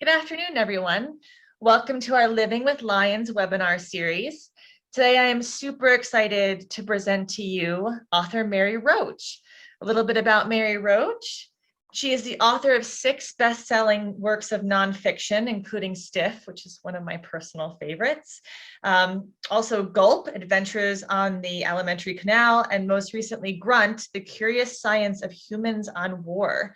Good afternoon, everyone. Welcome to our Living with Lions webinar series. Today, I am super excited to present to you author Mary Roach. A little bit about Mary Roach. She is the author of 6 best-selling works of nonfiction, including Stiff, which is one of my personal favorites. Also Gulp, Adventures on the Alimentary Canal, and most recently Grunt, The Curious Science of Humans on War.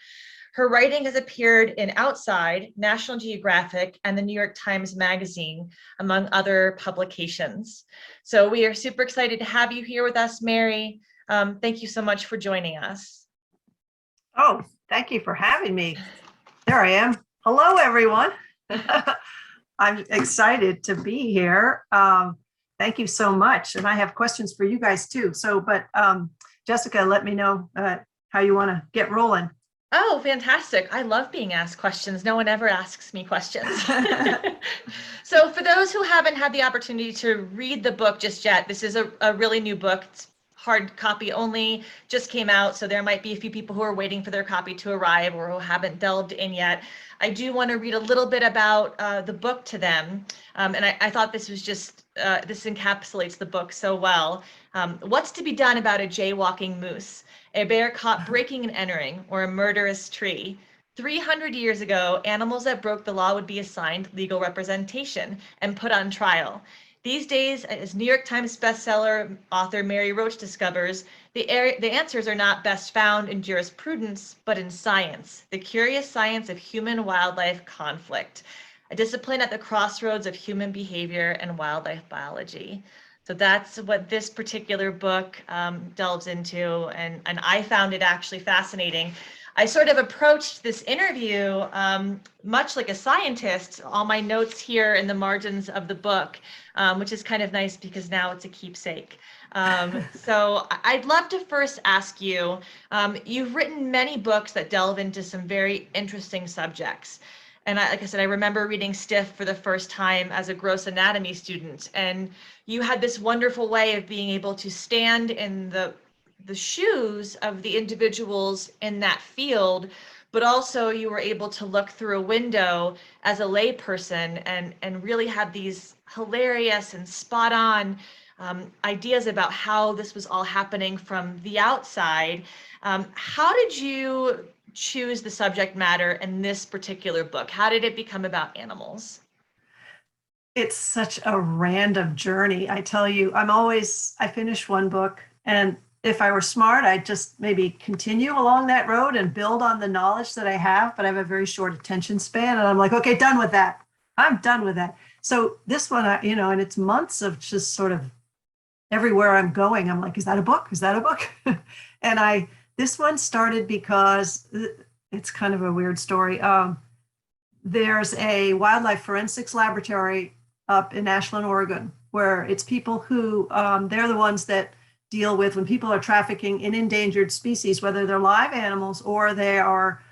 Her writing has appeared in Outside, National Geographic, and the New York Times Magazine, among other publications. So we are super excited to have you here with us, Mary. Thank you so much for joining us. Oh, thank you for having me. There I am. Hello, everyone. I'm excited to be here. Thank you so much. And I have questions for you guys too. But Jessica, let me know how you want to get rolling. Oh, fantastic. I love being asked questions. No one ever asks me questions. So for those who haven't had the opportunity to read the book just yet, this is a really new book. It's hard copy only, just came out. So there might be a few people who are waiting for their copy to arrive or who haven't delved in yet. I do want to read a little bit about the book to them. And I thought this was just, this encapsulates the book so well. What's to be done about a jaywalking moose? A bear caught breaking and entering, or a murderous tree. 300 years ago, animals that broke the law would be assigned legal representation and put on trial. These days, as New York Times bestseller author Mary Roach discovers, the answers are not best found in jurisprudence, but in science, the curious science of human-wildlife conflict, a discipline at the crossroads of human behavior and wildlife biology. So that's what this particular book delves into, and I found it actually fascinating. I sort of approached this interview much like a scientist, all my notes here in the margins of the book, which is kind of nice because now it's a keepsake. So I'd love to first ask you, you've written many books that delve into some very interesting subjects. And like I said, I remember reading Stiff for the first time as a gross anatomy student. And you had this wonderful way of being able to stand in the shoes of the individuals in that field, but also you were able to look through a window as a layperson and really have these hilarious and spot on ideas about how this was all happening from the outside. How did you choose the subject matter in this particular book? How did it become about animals? It's such a random journey. I tell you, I finish one book, and if I were smart, I'd just maybe continue along that road and build on the knowledge that I have, but I have a very short attention span, and I'm like, okay, done with that. I'm done with that. So this one, and it's months of just sort of everywhere I'm going, I'm like, is that a book? Is that a book? And this one started because it's kind of a weird story. There's a wildlife forensics laboratory up in Ashland, Oregon, where it's people who, they're the ones that deal with when people are trafficking in endangered species, whether they're live animals or they are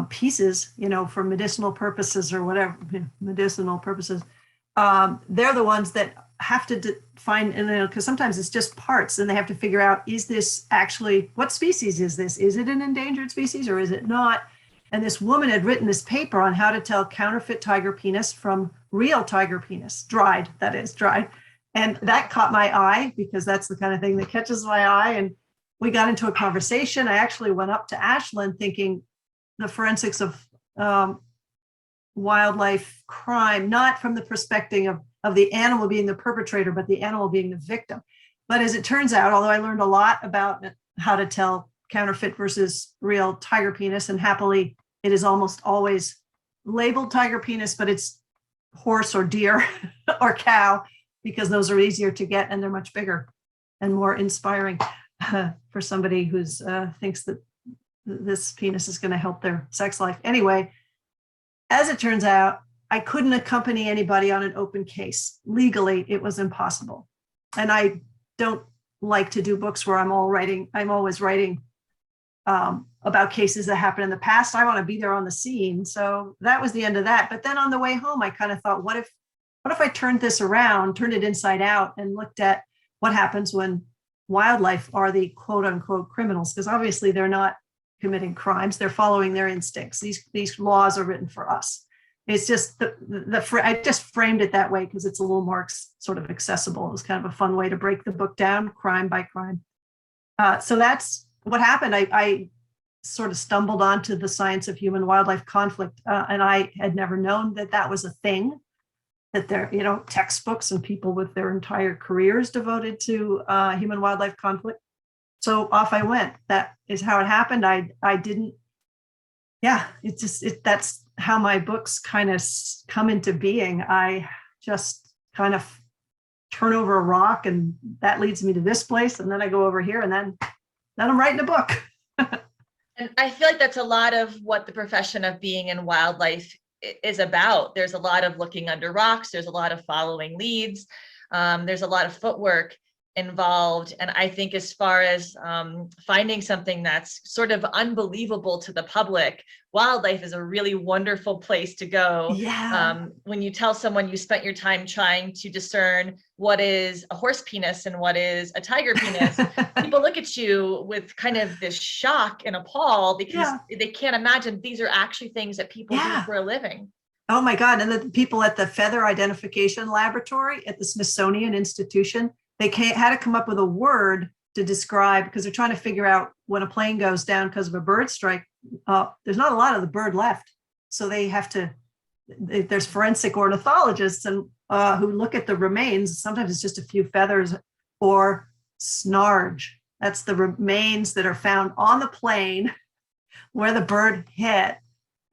pieces, for medicinal purposes or whatever, medicinal purposes. They're the ones that have to find, because sometimes it's just parts and they have to figure out, is this actually, what species is this? Is it an endangered species or is it not? And this woman had written this paper on how to tell counterfeit tiger penis from real tiger penis, dried, that is, dried. And that caught my eye because that's the kind of thing that catches my eye. And we got into a conversation. I actually went up to Ashland thinking the forensics of wildlife crime, not from the perspective of the animal being the perpetrator, but the animal being the victim. But as it turns out, although I learned a lot about how to tell counterfeit versus real tiger penis, and happily it is almost always labeled tiger penis, but it's horse or deer or cow, because those are easier to get and they're much bigger and more inspiring for somebody who's thinks that this penis is going to help their sex life. Anyway, as it turns out, I couldn't accompany anybody on an open case. Legally, it was impossible. And I don't like to do books where I'm always writing about cases that happened in the past. I want to be there on the scene. So that was the end of that. But then on the way home, I kind of thought, what if I turned this around, turned it inside out, and looked at what happens when wildlife are the quote unquote criminals? Because obviously they're not committing crimes. They're following their instincts. These laws are written for us. It's just I just framed it that way because it's a little more sort of accessible. It was kind of a fun way to break the book down, crime by crime. So that's what happened. I sort of stumbled onto the science of human wildlife conflict, and I had never known that that was a thing. That there, textbooks and people with their entire careers devoted to human wildlife conflict. So off I went. That is how it happened. I didn't. Yeah, that's how my books kind of come into being. I just kind of turn over a rock, and that leads me to this place, and then I go over here, and then I'm writing a book. And I feel like that's a lot of what the profession of being in wildlife is about. There's a lot of looking under rocks. There's a lot of following leads. There's a lot of footwork involved. And I think as far as finding something that's sort of unbelievable to the public, wildlife is a really wonderful place to go. Yeah. When you tell someone you spent your time trying to discern what is a horse penis and what is a tiger penis, people look at you with kind of this shock and appall because they can't imagine these are actually things that people do for a living. Oh my God. And the people at the Feather Identification Laboratory at the Smithsonian Institution, they had to come up with a word to describe, because they're trying to figure out when a plane goes down because of a bird strike, there's not a lot of the bird left. So they have to, there's forensic ornithologists and who look at the remains. Sometimes it's just a few feathers or snarge. That's the remains that are found on the plane where the bird hit.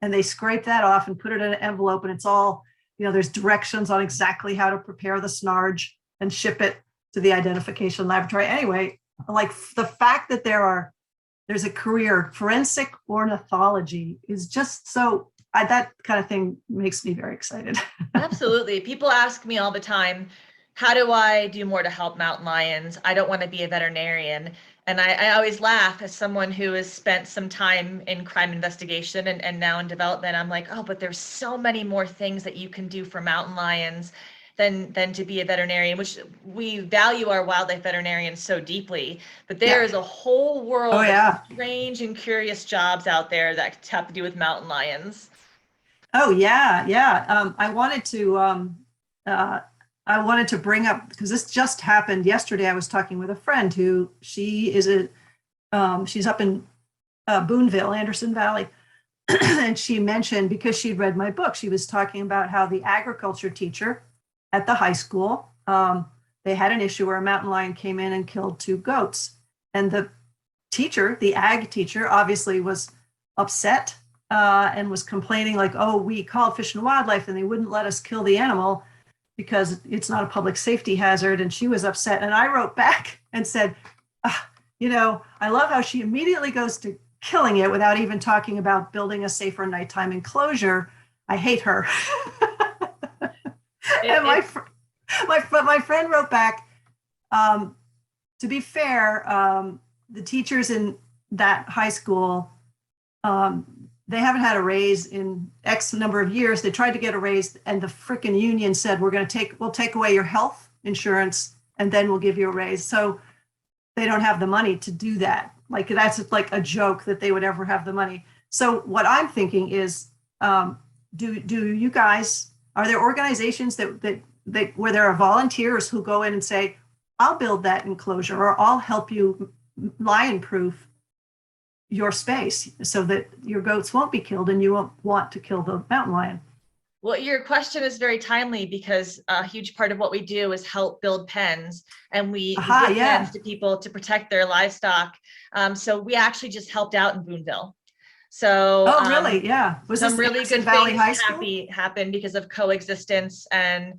And they scrape that off and put it in an envelope. And it's all, there's directions on exactly how to prepare the snarge and ship it to the identification laboratory. Anyway, like the fact that there's a career, forensic ornithology is just so, that kind of thing makes me very excited. Absolutely. People ask me all the time, how do I do more to help mountain lions? I don't want to be a veterinarian. And I always laugh as someone who has spent some time in crime investigation and now in development. I'm like, oh, but there's so many more things that you can do for mountain lions than to be a veterinarian, which we value our wildlife veterinarians so deeply. But there is a whole world of strange and curious jobs out there that have to do with mountain lions. Oh, yeah. I wanted to bring up, because this just happened yesterday. I was talking with a friend who she's up in Boonville, Anderson Valley. And she mentioned, because she'd read my book, she was talking about how the agriculture teacher at the high school, they had an issue where a mountain lion came in and killed 2 goats. And the teacher, the ag teacher, obviously was upset and was complaining like, oh, we called Fish and Wildlife and they wouldn't let us kill the animal because it's not a public safety hazard. And she was upset. And I wrote back and said, I love how she immediately goes to killing it without even talking about building a safer nighttime enclosure. I hate her. And my friend wrote back, to be fair, the teachers in that high school, they haven't had a raise in X number of years. They tried to get a raise and the frickin' union said, we'll take away your health insurance and then we'll give you a raise. So they don't have the money to do that. Like that's like a joke that they would ever have the money. So what I'm thinking is, do you guys, are there organizations that where there are volunteers who go in and say, I'll build that enclosure or I'll help you lion proof your space so that your goats won't be killed and you won't want to kill the mountain lion? Well, your question is very timely because a huge part of what we do is help build pens, and we give pens to people to protect their livestock. So we actually just helped out in Boonville. So really? Yeah. Was some this really good things happened because of coexistence and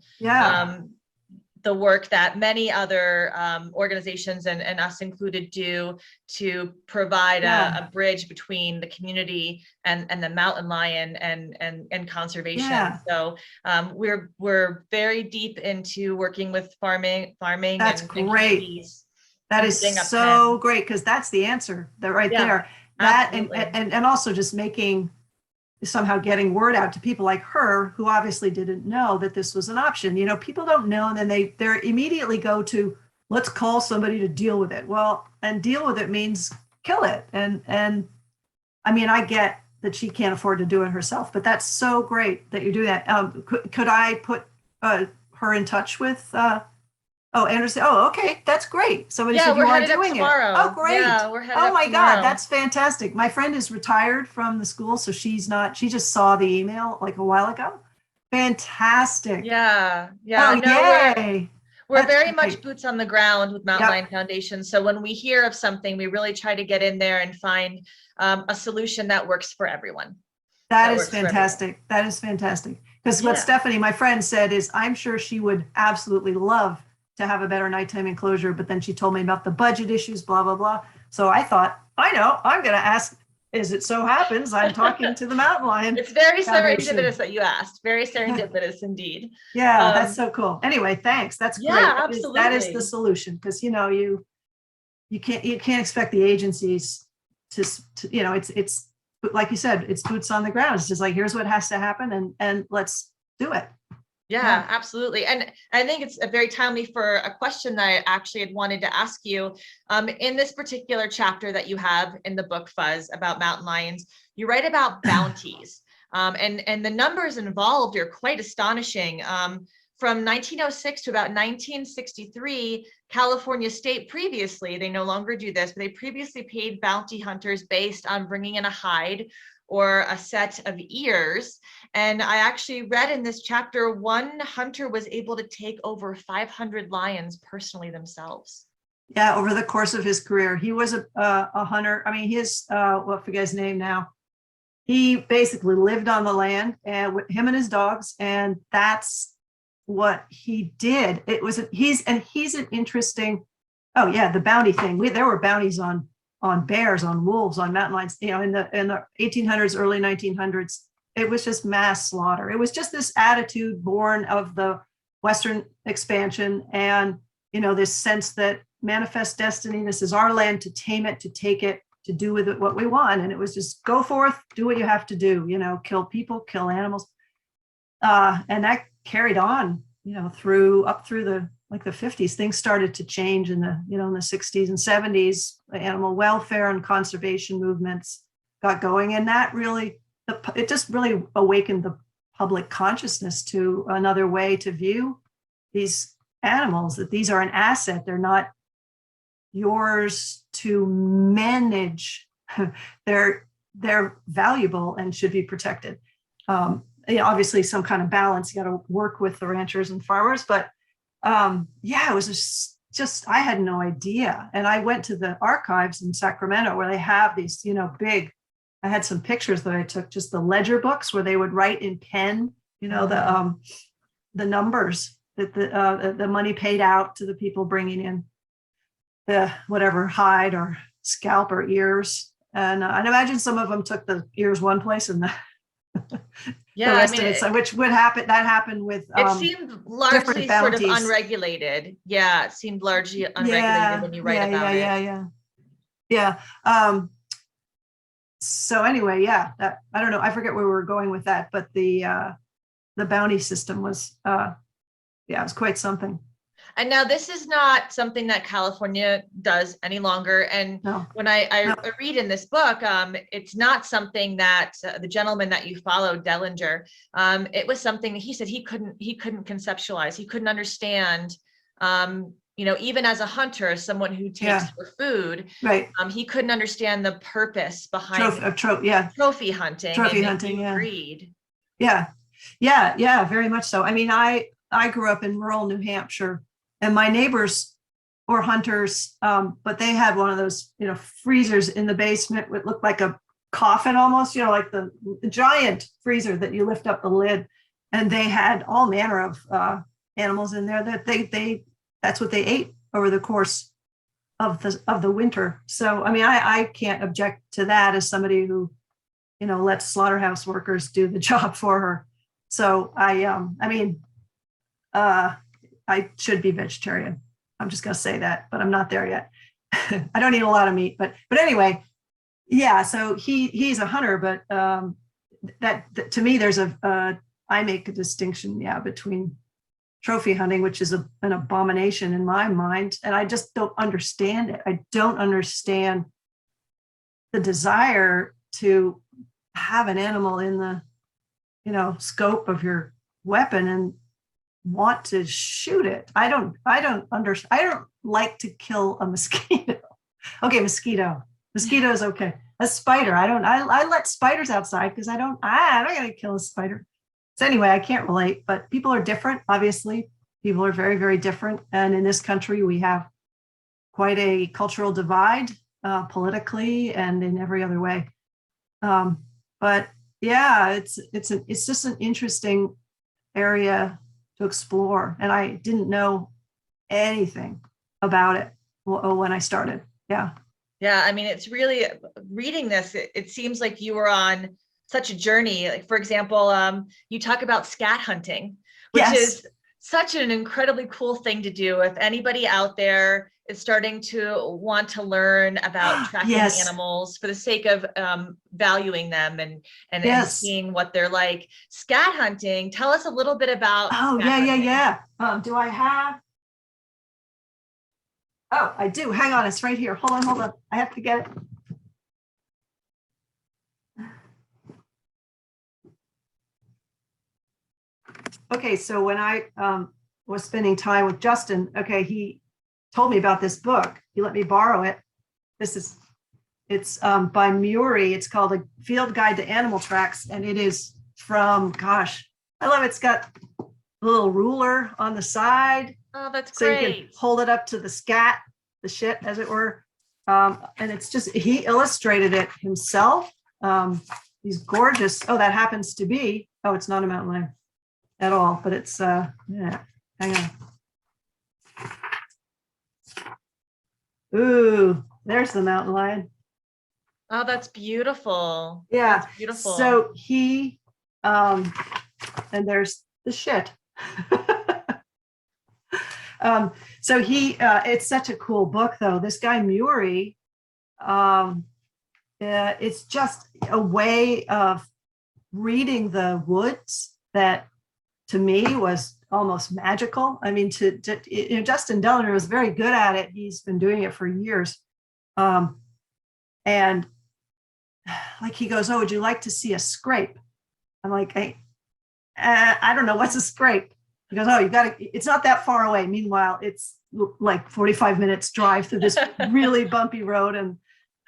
the work that many other organizations and us included do to provide a bridge between the community and the mountain lion and conservation. Yeah. So we're very deep into working with farming. That's great. That is so great, because that's the answer. That right there. That and also just somehow getting word out to people like her who obviously didn't know that this was an option. People don't know, and then they immediately go to, let's call somebody to deal with it. Well, and deal with it means kill it. And I mean, I get that she can't afford to do it herself. But that's so great that you do that. Could I put her in touch with? Oh, Anderson. Oh, okay, that's great. Somebody Yeah, said you we're are headed up doing it. tomorrow. Oh, great. Yeah, we're headed Oh up my tomorrow. God, that's fantastic. My friend is retired from the school, so she's not. She just saw the email like a while ago. Fantastic. Yeah, Oh, no, yay. we're That's very much great. boots on the ground with Mountain Yep. Lion Foundation. So when we hear of something, we really try to get in there and find a solution that works for everyone. That is fantastic. That is fantastic. Because what Yeah. Stephanie, my friend, said is, I'm sure she would absolutely love to have a better nighttime enclosure, but then she told me about the budget issues, blah, blah, blah. So I thought, I know, I'm going to ask, as it so happens, I'm talking to the Mountain Lion. It's very Foundation. serendipitous that you asked. Very serendipitous indeed. Yeah, that's so cool. Anyway, thanks. That's great. Yeah, That is the solution, because you can't expect the agencies to it's like you said, it's boots on the ground. It's just like, here's what has to happen, and let's do it. Yeah, absolutely. And I think it's very timely for a question that I actually had wanted to ask you. In this particular chapter that you have in the book, Fuzz, about mountain lions, you write about bounties. And the numbers involved are quite astonishing. From 1906 to about 1963, California State previously, they no longer do this, but they previously paid bounty hunters based on bringing in a hide or a set of ears. And I actually read in this chapter, one hunter was able to take over 500 lions personally themselves. Yeah, over the course of his career, he was a hunter. I mean, I forget his name now. He basically lived on the land, and with him and his dogs, and that's what he did. He's an interesting. Oh yeah, the bounty thing. There were bounties on bears, on wolves, on mountain lions. In the 1800s, early 1900s, it was just mass slaughter. It was just this attitude born of the Western expansion, and this sense that manifest destiny. This is our land, to tame it, to take it, to do with it what we want. And it was just go forth, do what you have to do. Kill people, kill animals, and that carried on. Up through the 50s. Things started to change in the in the 60s and 70s. The animal welfare and conservation movements got going, and that really it just really awakened the public consciousness to another way to view these animals, that these are an asset. They're not yours to manage. They're valuable and should be protected. Obviously some kind of balance. You got to work with the ranchers and farmers, but it was just I had no idea. And I went to the archives in Sacramento where they have these, big. I had some pictures that I took, just the ledger books where they would write in pen, the numbers that the money paid out to the people bringing in the whatever hide or scalp or ears. And I'd imagine some of them took the ears one place and the rest of it. Which would happen. That happened with. It seemed largely sort of unregulated. Yeah, it seemed largely unregulated when you write about it. Yeah. So anyway, I don't know. I forget where we were going with that, but the bounty system was, it was quite something. And now this is not something that California does any longer. And when I read in this book, it's not something that the gentleman that you followed, Dellinger, it was something that he said he couldn't conceptualize. He couldn't understand, even as a hunter, someone who takes for food, right? He couldn't understand the purpose behind trophy hunting. Breed. Yeah, very much so. I mean, I grew up in rural New Hampshire, and my neighbors were hunters, but they had one of those, freezers in the basement. It looked like a coffin almost, like the giant freezer that you lift up the lid. And they had all manner of animals in there that that's what they ate over the course of the winter. So, I mean, I can't object to that as somebody who, lets slaughterhouse workers do the job for her. So I should be vegetarian. I'm just going to say that, but I'm not there yet. I don't eat a lot of meat, but anyway, so he's a hunter, but that to me, there's I make a distinction, between trophy hunting, which is an abomination in my mind. And I just don't understand it. I don't understand the desire to have an animal in the, scope of your weapon and want to shoot it. I don't like to kill a mosquito. Okay, mosquito is okay. A spider, I let spiders outside because I'm not gonna kill a spider. So anyway, I can't relate, but people are different. Obviously, people are very, very different. And in this country, we have quite a cultural divide, politically and in every other way. But yeah, it's just an interesting area to explore. And I didn't know anything about it when I started. Yeah. Yeah, I mean, it's really reading this, it seems like you were on such a journey. Like, for example, you talk about scat hunting, which Yes. is such an incredibly cool thing to do. If anybody out there is starting to want to learn about tracking Yes. animals for the sake of valuing them and Yes. seeing what they're like, scat hunting, tell us a little bit about Oh, scat hunting. yeah. Do I have? Oh, I do. Hang on. It's right here. Hold on. I have to get it. Okay, so when I was spending time with Justin, okay, he told me about this book. He let me borrow it. It's by Murray. It's called A Field Guide to Animal Tracks, and it is from, gosh, I love it. It's got a little ruler on the side. Oh, that's so great. You can hold it up to the scat, the shit, as it were. And it's just, he illustrated it himself. He's gorgeous. Oh, that happens to be, it's not a mountain lion at all, but it's, yeah, hang on. Ooh, there's the mountain lion. Oh, that's beautiful. Yeah, that's beautiful. So he, and there's the shit. So he, it's such a cool book though. This guy Murray, it's just a way of reading the woods that to me was almost magical. I mean, Justin Dellinger was very good at it. He's been doing it for years. And like he goes, oh, would you like to see a scrape? I'm like, hey, I don't know, what's a scrape? He goes, oh, it's not that far away. Meanwhile, it's like 45 minutes drive through this really bumpy road, and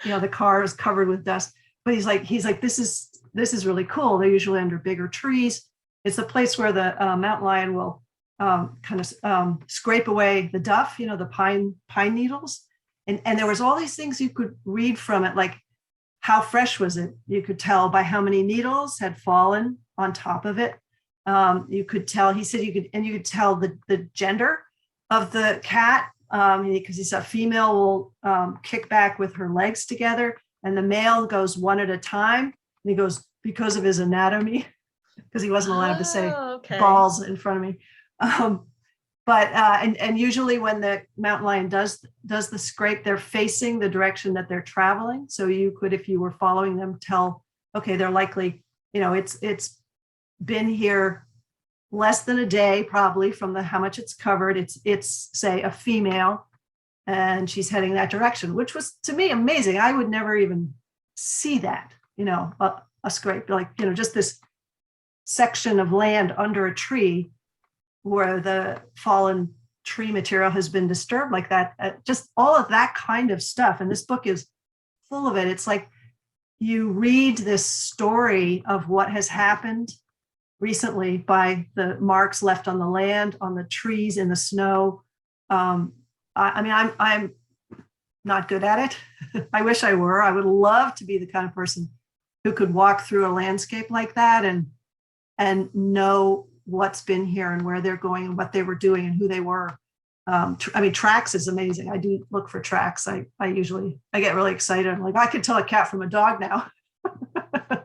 the car is covered with dust. But he's like, this is really cool. They're usually under bigger trees. It's a place where the mountain lion will kind of scrape away the duff, the pine needles. And there was all these things you could read from it, like how fresh was it? You could tell by how many needles had fallen on top of it. You could tell, he said you could tell the gender of the cat, because he said a female will kick back with her legs together, and the male goes one at a time. And he goes, because of his anatomy, because he wasn't allowed to say balls in front of me. And usually when the mountain lion does the scrape, they're facing the direction that they're traveling. So you could, if you were following them, tell, okay, they're likely, it's been here less than a day, probably, from how much it's covered. It's say a female, and she's heading that direction, which was to me amazing. I would never even see that, a scrape, like, just this section of land under a tree where the fallen tree material has been disturbed like that. Just all of that kind of stuff. And this book is full of it. It's like you read this story of what has happened recently by the marks left on the land, on the trees, in the snow. I'm not good at it. I wish I were. I would love to be the kind of person who could walk through a landscape like that and know what's been here and where they're going and what they were doing and who they were. Tracks is amazing. I do look for tracks. I get really excited. I'm like, I could tell a cat from a dog now.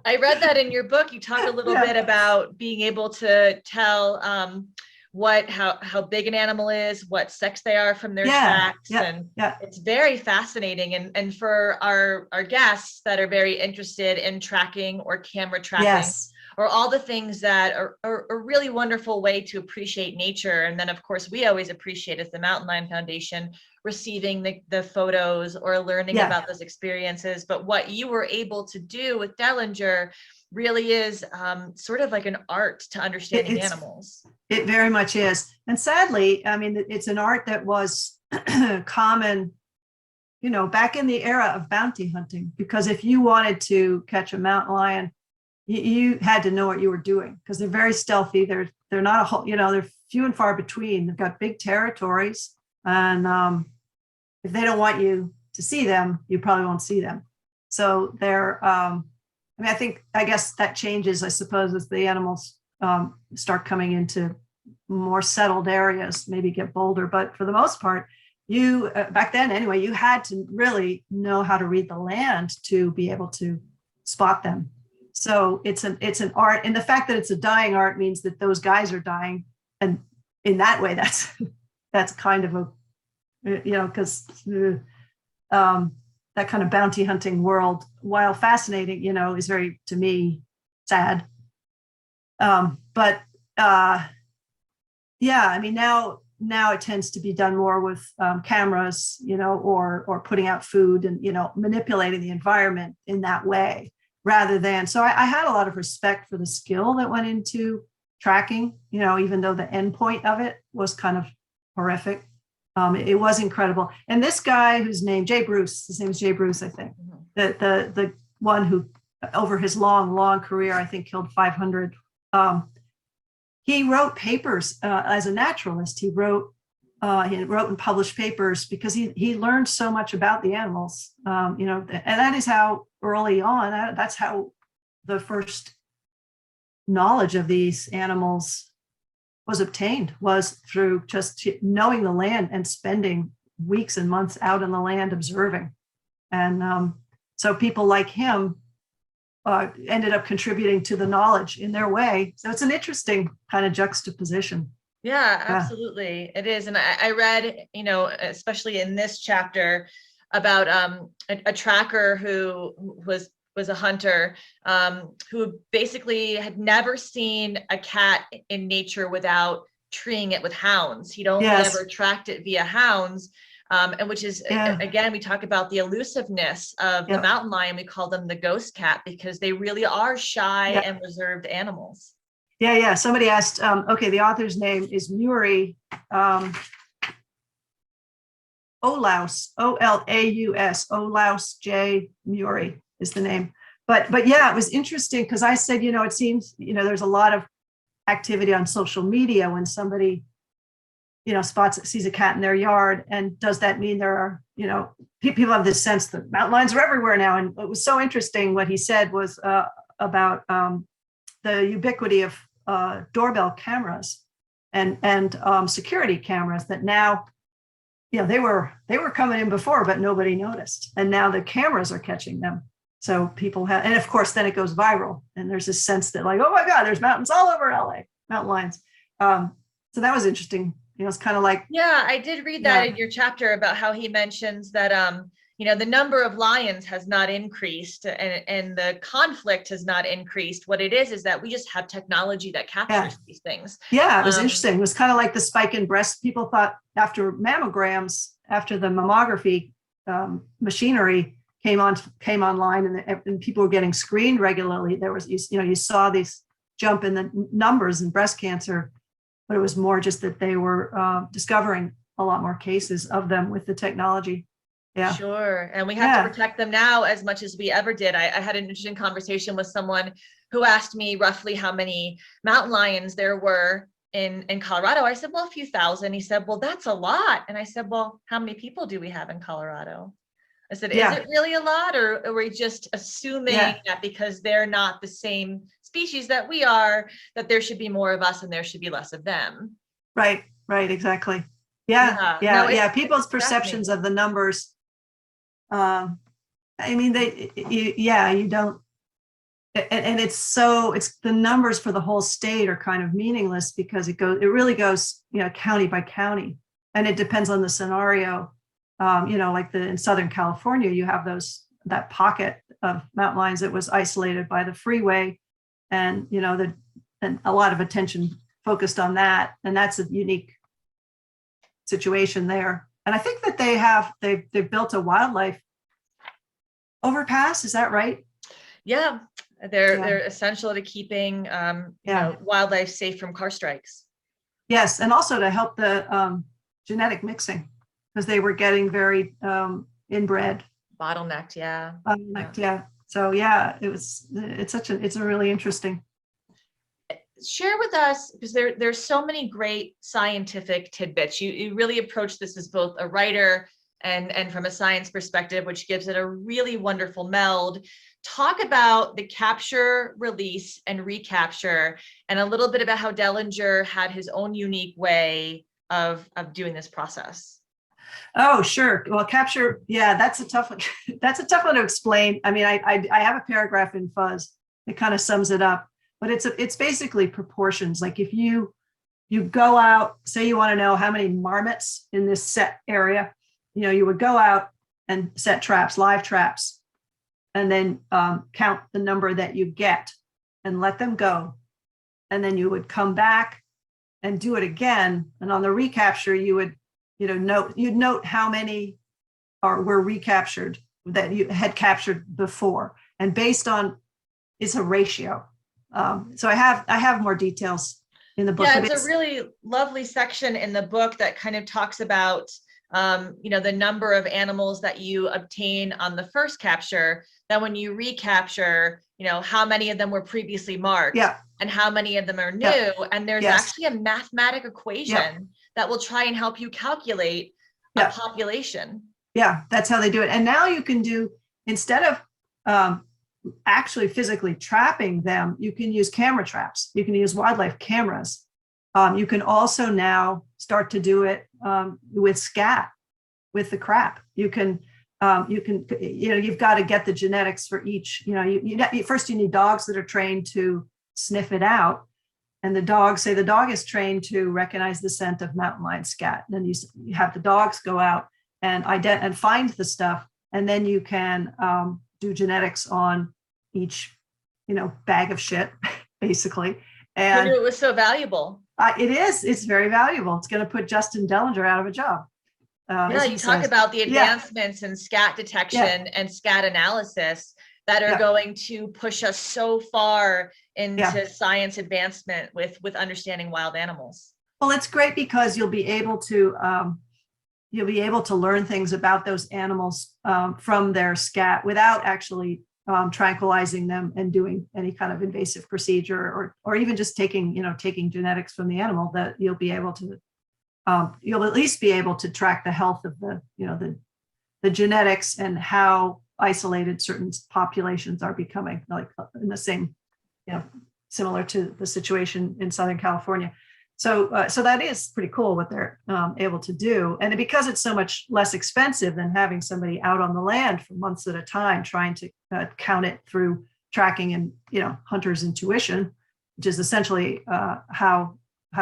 I read that in your book. You talk a little bit about being able to tell how big an animal is, what sex they are from their tracks. It's very fascinating. And for our guests that are very interested in tracking or camera tracking, or all the things that are a really wonderful way to appreciate nature. And then, of course, we always appreciate, as the Mountain Lion Foundation, receiving the photos or learning Yeah. about those experiences. But what you were able to do with Dellinger really is sort of like an art to understanding animals. It very much is. And sadly, I mean, it's an art that was common, you know, back in the era of bounty hunting, because if you wanted to catch a mountain lion, you had to know what you were doing, because they're very stealthy. They're not a whole, you know, they're few and far between. They've got big territories. And if they don't want you to see them, you probably won't see them. So they're, I mean, I guess that changes, I suppose, as the animals start coming into more settled areas, maybe get bolder. But for the most part, you back then anyway, you had to really know how to read the land to be able to spot them. So it's an art, and the fact that it's a dying art means that those guys are dying, and in that way, that's kind of a, you know, because that kind of bounty hunting world, while fascinating, you know, is very, to me, sad. But yeah, I mean, now it tends to be done more with cameras, you know, or putting out food and, you know, manipulating the environment in that way, rather than, so I had a lot of respect for the skill that went into tracking, you know, even though the end point of it was kind of horrific. It was incredible. And this guy whose name, Jay Bruce, his name is Jay Bruce, I think, the one who over his long career, I think killed 500. He wrote papers as a naturalist. He wrote and published papers because he learned so much about the animals, you know, and that is how early on, that's how the first knowledge of these animals was obtained, was through just knowing the land and spending weeks and months out in the land observing. And so people like him ended up contributing to the knowledge in their way. So it's an interesting kind of juxtaposition. Yeah, absolutely. It is. And I read, you know, especially in this chapter about a tracker who was a hunter who basically had never seen a cat in nature without treeing it with hounds. He'd only ever tracked it via hounds. And which is, again, we talk about the elusiveness of the mountain lion. We call them the ghost cat because they really are shy and reserved animals. Yeah. Somebody asked, okay, the author's name is Murray Olaus, Olaus, Olaus J. Murray is the name. But yeah, it was interesting because I said, you know, it seems, you know, there's a lot of activity on social media when somebody, you know, sees a cat in their yard. And does that mean there are, you know, people have this sense that mountain lions are everywhere now? And it was so interesting what he said was about the ubiquity of doorbell cameras and security cameras that now, you know, they were coming in before, but nobody noticed. And now the cameras are catching them. So people have, and of course, then it goes viral. And there's this sense that like, oh my God, there's mountains all over LA, mountain lions. So that was interesting. You know, it's kind of like. Yeah, I did read that in your chapter about how he mentions that, you know, the number of lions has not increased and the conflict has not increased. What it is that we just have technology that captures these things. Yeah, it was interesting. It was kind of like the spike in breast. People thought after mammograms, after the mammography machinery came online and people were getting screened regularly, there was, you know, you saw these jump in the numbers in breast cancer, but it was more just that they were discovering a lot more cases of them with the technology. Yeah, sure. And we have to protect them now as much as we ever did. I had an interesting conversation with someone who asked me roughly how many mountain lions there were in Colorado. I said, well, a few thousand. He said, well, that's a lot. And I said, well, how many people do we have in Colorado? I said, is it really a lot, or are we just assuming that because they're not the same species that we are, that there should be more of us and there should be less of them? Right, exactly. Yeah. People's perceptions of the numbers. I mean, you don't, and it's the numbers for the whole state are kind of meaningless because it really goes, you know, county by county, and it depends on the scenario. You know, like in Southern California, you have that pocket of mountain lions that was isolated by the freeway, and you know, and a lot of attention focused on that, and that's a unique situation there. And I think that they've built a wildlife overpass. Is that right? Yeah, they're essential to keeping wildlife safe from car strikes. Yes, and also to help the genetic mixing, because they were getting very inbred. Bottlenecked, yeah. Bottlenecked, yeah. So yeah, it's a really interesting. Share with us, because there's so many great scientific tidbits. You really approach this as both a writer and from a science perspective, which gives it a really wonderful meld. Talk about the capture, release, and recapture, and a little bit about how Dellinger had his own unique way of doing this process. Oh, sure. Well, capture, yeah, that's a tough one. That's a tough one to explain. I mean, I have a paragraph in Fuzz that kind of sums it up, but it's basically proportions. Like if you go out, say you want to know how many marmots in this set area, you would go out and set traps, live traps, and then count the number that you get and let them go. And then you would come back and do it again. And on the recapture, you would note how many were recaptured that you had captured before, and based on, it's a ratio. So I have more details in the book. Yeah, it's a really lovely section in the book that kind of talks about the number of animals that you obtain on the first capture. Then when you recapture, how many of them were previously marked, and how many of them are new. And there's actually a mathematic equation that will try and help you calculate a population. Yeah, that's how they do it. And now you can do, instead of actually physically trapping them, you can use camera traps. You can use wildlife cameras. You can also now start to do it with scat, with the crap. You've got to get the genetics for each. First you need dogs that are trained to sniff it out. And the dog is trained to recognize the scent of mountain lion scat. Then you have the dogs go out and find the stuff, and then you can do genetics on each, bag of shit, basically. And it was so valuable. It is. It's very valuable. It's going to put Justin Dellinger out of a job. You talk about the advancements in scat detection and scat analysis that are going to push us so far into science advancement with understanding wild animals. Well, it's great because you'll be able to learn things about those animals from their scat without actually tranquilizing them and doing any kind of invasive procedure, or even just taking genetics from the animal. That you'll at least be able to track the health of the genetics and how isolated certain populations are becoming, like in the same, similar to the situation in Southern California. So that is pretty cool what they're able to do. And because it's so much less expensive than having somebody out on the land for months at a time trying to count it through tracking and, hunter's intuition, which is essentially how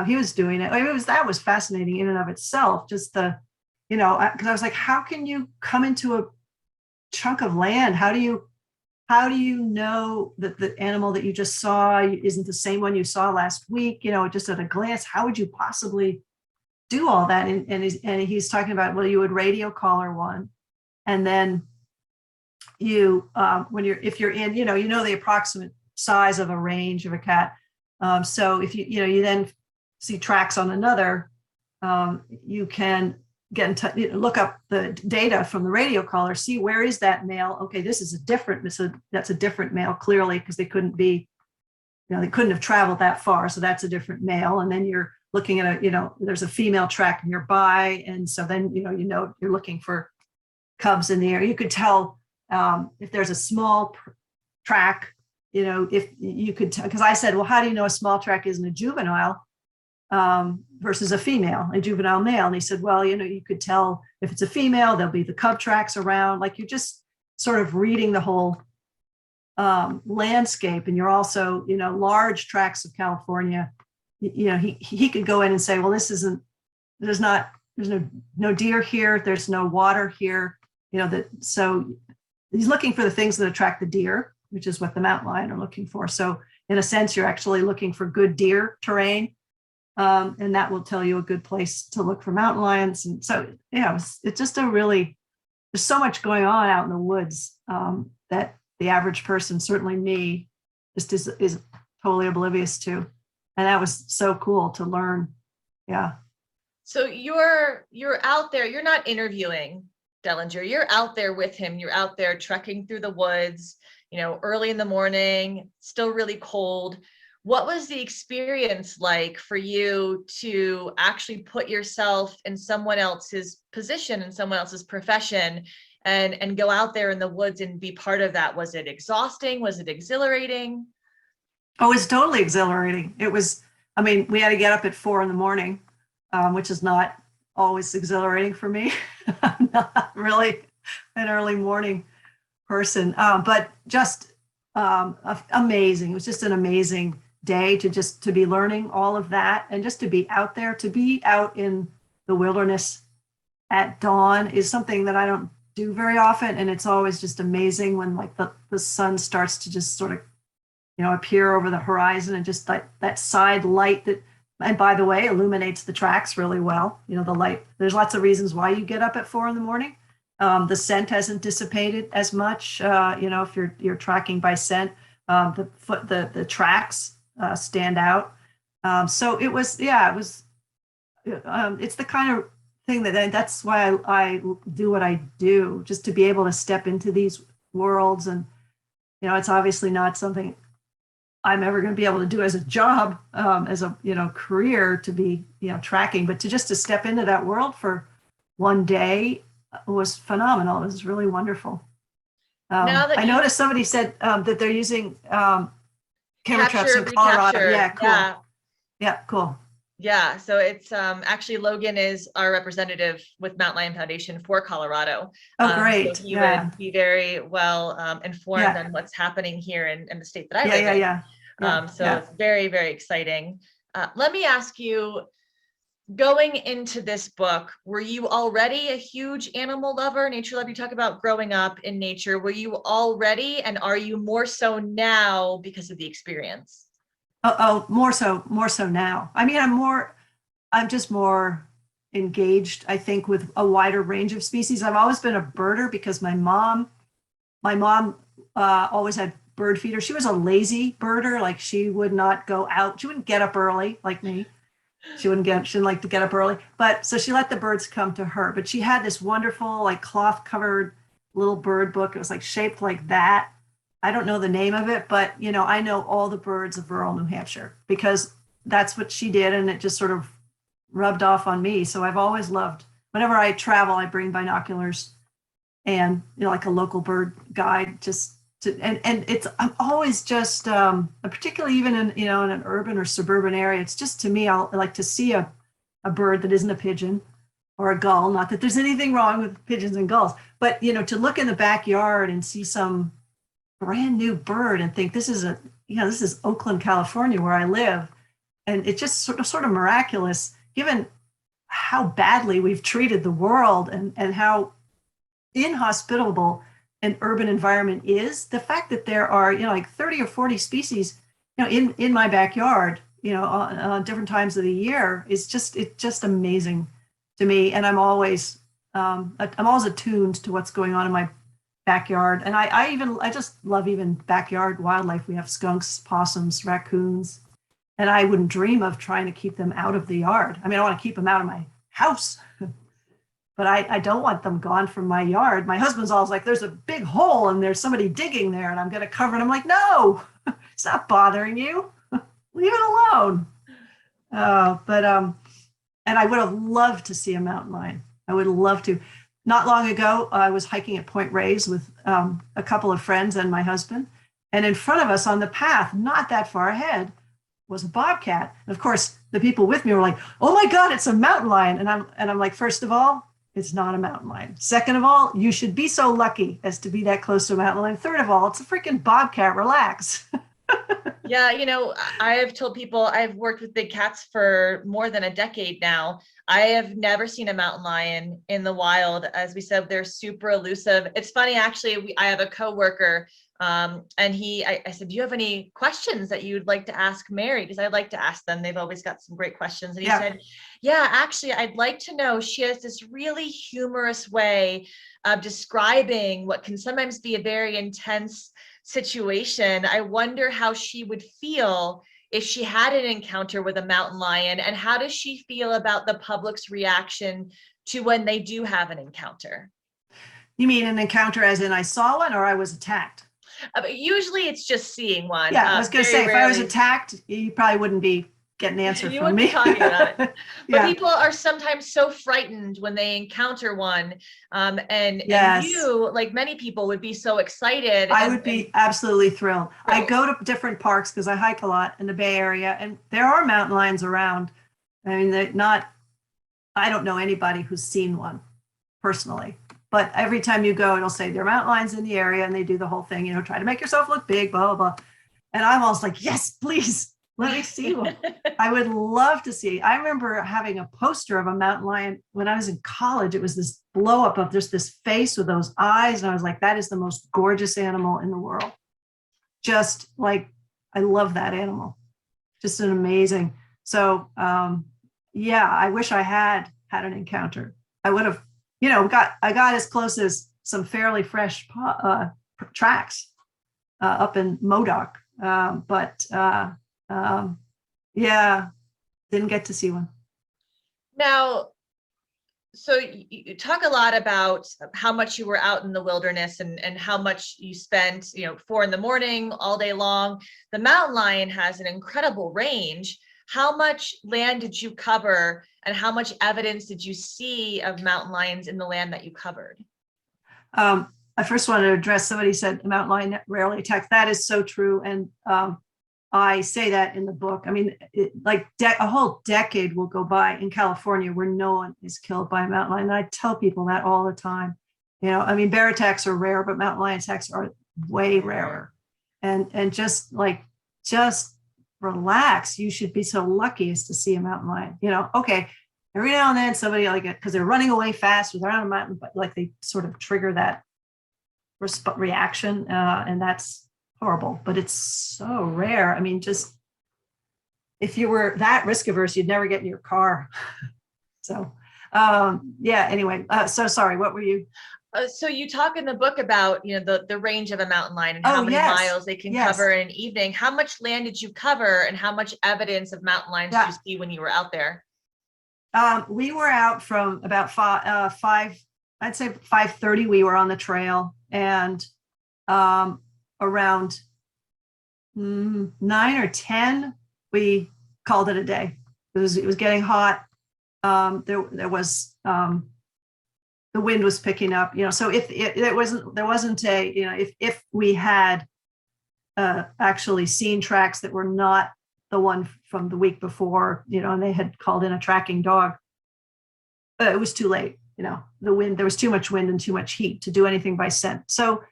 he was doing it. That was fascinating in and of itself. Just because I was like, how can you come into a chunk of land? How do you know that the animal that you just saw isn't the same one you saw last week? Just at a glance, how would you possibly do all that? And he's talking about, well, you would radio collar one, and then if you're in, the approximate size of a range of a cat. So if you then see tracks on another, you can look up the data from the radio collar, see where is that male. Okay, that's a different male, clearly, because they couldn't have traveled that far. So that's a different male. And then you're looking at there's a female track nearby. And so then, you're looking for cubs in the air. You could tell if there's a small track, if you could tell, because I said, well, how do you know a small track isn't a juvenile versus a juvenile male? And he said, well, you could tell if it's a female, there'll be the cub tracks around. Like, you're just sort of reading the whole landscape. And you're also, large tracts of California, he could go in and say, well, there's no deer here. There's no water here, so he's looking for the things that attract the deer, which is what the mountain lion are looking for. So in a sense, you're actually looking for good deer terrain. And that will tell you a good place to look for mountain lions. And so, yeah, it's just there's so much going on out in the woods that the average person, certainly me, just is totally oblivious to. And that was so cool to learn. Yeah. So you're out there, you're not interviewing Dellinger, you're out there with him, you're out there trekking through the woods, early in the morning, still really cold. What was the experience like for you to actually put yourself in someone else's position, in someone else's profession, and go out there in the woods and be part of that? Was it exhausting? Was it exhilarating? Oh, it's totally exhilarating. We had to get up at 4 a.m, which is not always exhilarating for me. I'm not really an early morning person, but just amazing. It was just an amazing day to be learning all of that, and just to be out there, to be out in the wilderness at dawn is something that I don't do very often. And it's always just amazing when like the sun starts to just sort of, appear over the horizon, and just that side light that, and by the way, illuminates the tracks really well. The light, there's lots of reasons why you get up at 4 a.m. The scent hasn't dissipated as much. If you're tracking by scent, the tracks stand out. So it's the kind of thing that's why I do what I do, just to be able to step into these worlds. And, it's obviously not something I'm ever going to be able to do as a job, as a, career, to be, tracking, but to step into that world for one day was phenomenal. It was really wonderful. I noticed somebody said that they're using camera traps in Colorado. Recapture. Yeah, cool. Yeah, cool. Yeah, so it's actually Logan is our representative with Mountain Lion Foundation for Colorado. Oh, great. So he would be very well informed on what's happening here in the state that I live in. It's very, very exciting. Let me ask you, going into this book, were you already a huge animal lover, nature lover? You talk about growing up in nature. Were you already, and are you more so now because of the experience? Oh, more so now. I'm just more engaged, I think, with a wider range of species. I've always been a birder because my mom always had bird feeder. She was a lazy birder. Like, she would not go out. She wouldn't get up early like me. She didn't like to get up early, but so she let the birds come to her. But she had this wonderful, like, cloth covered little bird book. It was like shaped like that. I don't know the name of it, but I know all the birds of rural New Hampshire because that's what she did, and it just sort of rubbed off on me. So I've always loved, whenever I travel, I bring binoculars and like a local bird guide, I'm always just particularly even in an urban or suburban area, it's just, to me, I like to see a bird that isn't a pigeon or a gull. Not that there's anything wrong with pigeons and gulls, but to look in the backyard and see some brand new bird and think this is Oakland, California, where I live. And it's just sort of miraculous, given how badly we've treated the world and how inhospitable an urban environment is. The fact that there are, like 30 or 40 species, in my backyard, on different times of the year, it's just amazing to me. And I'm always attuned to what's going on in my backyard. And I just love even backyard wildlife. We have skunks, possums, raccoons, and I wouldn't dream of trying to keep them out of the yard. I want to keep them out of my house, but I don't want them gone from my yard. My husband's always like, there's a big hole and there's somebody digging there and I'm going to cover it. I'm like, no, it's not bothering you. Leave it alone. And I would have loved to see a mountain lion. I would love to. Not long ago, I was hiking at Point Reyes with a couple of friends and my husband. And in front of us on the path, not that far ahead, was a bobcat. And of course, the people with me were like, oh my God, it's a mountain lion. And I'm like, first of all, it's not a mountain lion. Second of all, you should be so lucky as to be that close to a mountain lion. Third of all, it's a freaking bobcat. Relax. Yeah, I have told people I've worked with big cats for more than a decade now. I have never seen a mountain lion in the wild. As we said, they're super elusive. It's funny, actually, I have a coworker, and I said, do you have any questions that you'd like to ask Mary? Because I'd like to ask them. They've always got some great questions. And he said, yeah, actually, I'd like to know. She has this really humorous way of describing what can sometimes be a very intense situation. I wonder how she would feel if she had an encounter with a mountain lion, and how does she feel about the public's reaction to when they do have an encounter? You mean an encounter as in I saw one or I was attacked? Usually it's just seeing one. Yeah, I was going to say, if I was attacked, you probably wouldn't be getting an answer from me. Talking about it. But people are sometimes so frightened when they encounter one. And you, like many people, would be so excited. I would be absolutely thrilled. I go to different parks because I hike a lot in the Bay Area, and there are mountain lions around. I mean, I don't know anybody who's seen one personally. But every time you go, it'll say there are mountain lions in the area, and they do the whole thing, try to make yourself look big, blah, blah, blah. And I'm always like, yes, please. Let me see one. I would love to see. I remember having a poster of a mountain lion when I was in college. It was this blow up of just this face with those eyes. And I was like, that is the most gorgeous animal in the world. Just like, I love that animal. Just an amazing. So, I wish I had an encounter. I would have, I got as close as some fairly fresh tracks up in Modoc. Didn't get to see one. Now, so you talk a lot about how much you were out in the wilderness and how much you spent, 4 a.m, all day long. The mountain lion has an incredible range. How much land did you cover, and how much evidence did you see of mountain lions in the land that you covered? I first want to address, somebody said the mountain lion rarely attacks. That is so true. And I say that in the book. I mean, a whole decade will go by in California where no one is killed by a mountain lion. And I tell people that all the time. Bear attacks are rare, but mountain lion attacks are way rarer. And just relax. You should be so lucky as to see a mountain lion. Okay, every now and then somebody because they're running away fast or they're on a mountain, but they sort of trigger that reaction, and that's horrible, but it's so rare. I mean, just if you were that risk averse, you'd never get in your car. So, anyway, so sorry, what were you? So you talk in the book about, the range of a mountain lion and how many miles they can cover in an evening. How much land did you cover, and how much evidence of mountain lions did you see when you were out there? We were out from about 5, I'd say 5:30, we were on the trail, and around 9 or 10, we called it a day. It was getting hot. There was the wind was picking up. So if if we had actually seen tracks that were not the one from the week before, and they had called in a tracking dog, it was too late. The wind, there was too much wind and too much heat to do anything by scent. So,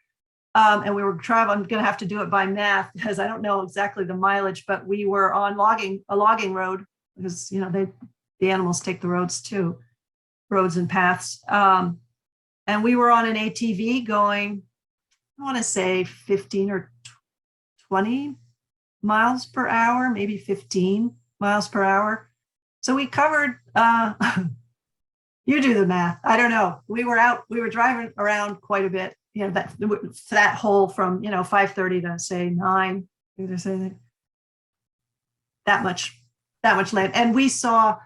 and we were traveling, I'm going to have to do it by math because I don't know exactly the mileage, but we were on a logging road because, the animals take the roads too, roads and paths. And we were on an ATV going, I want to say 15 or 20 miles per hour, maybe 15 miles per hour. So we covered, you do the math. I don't know. We were driving around quite a bit, that whole from, 5:30 to say 9, that much land. And we saw,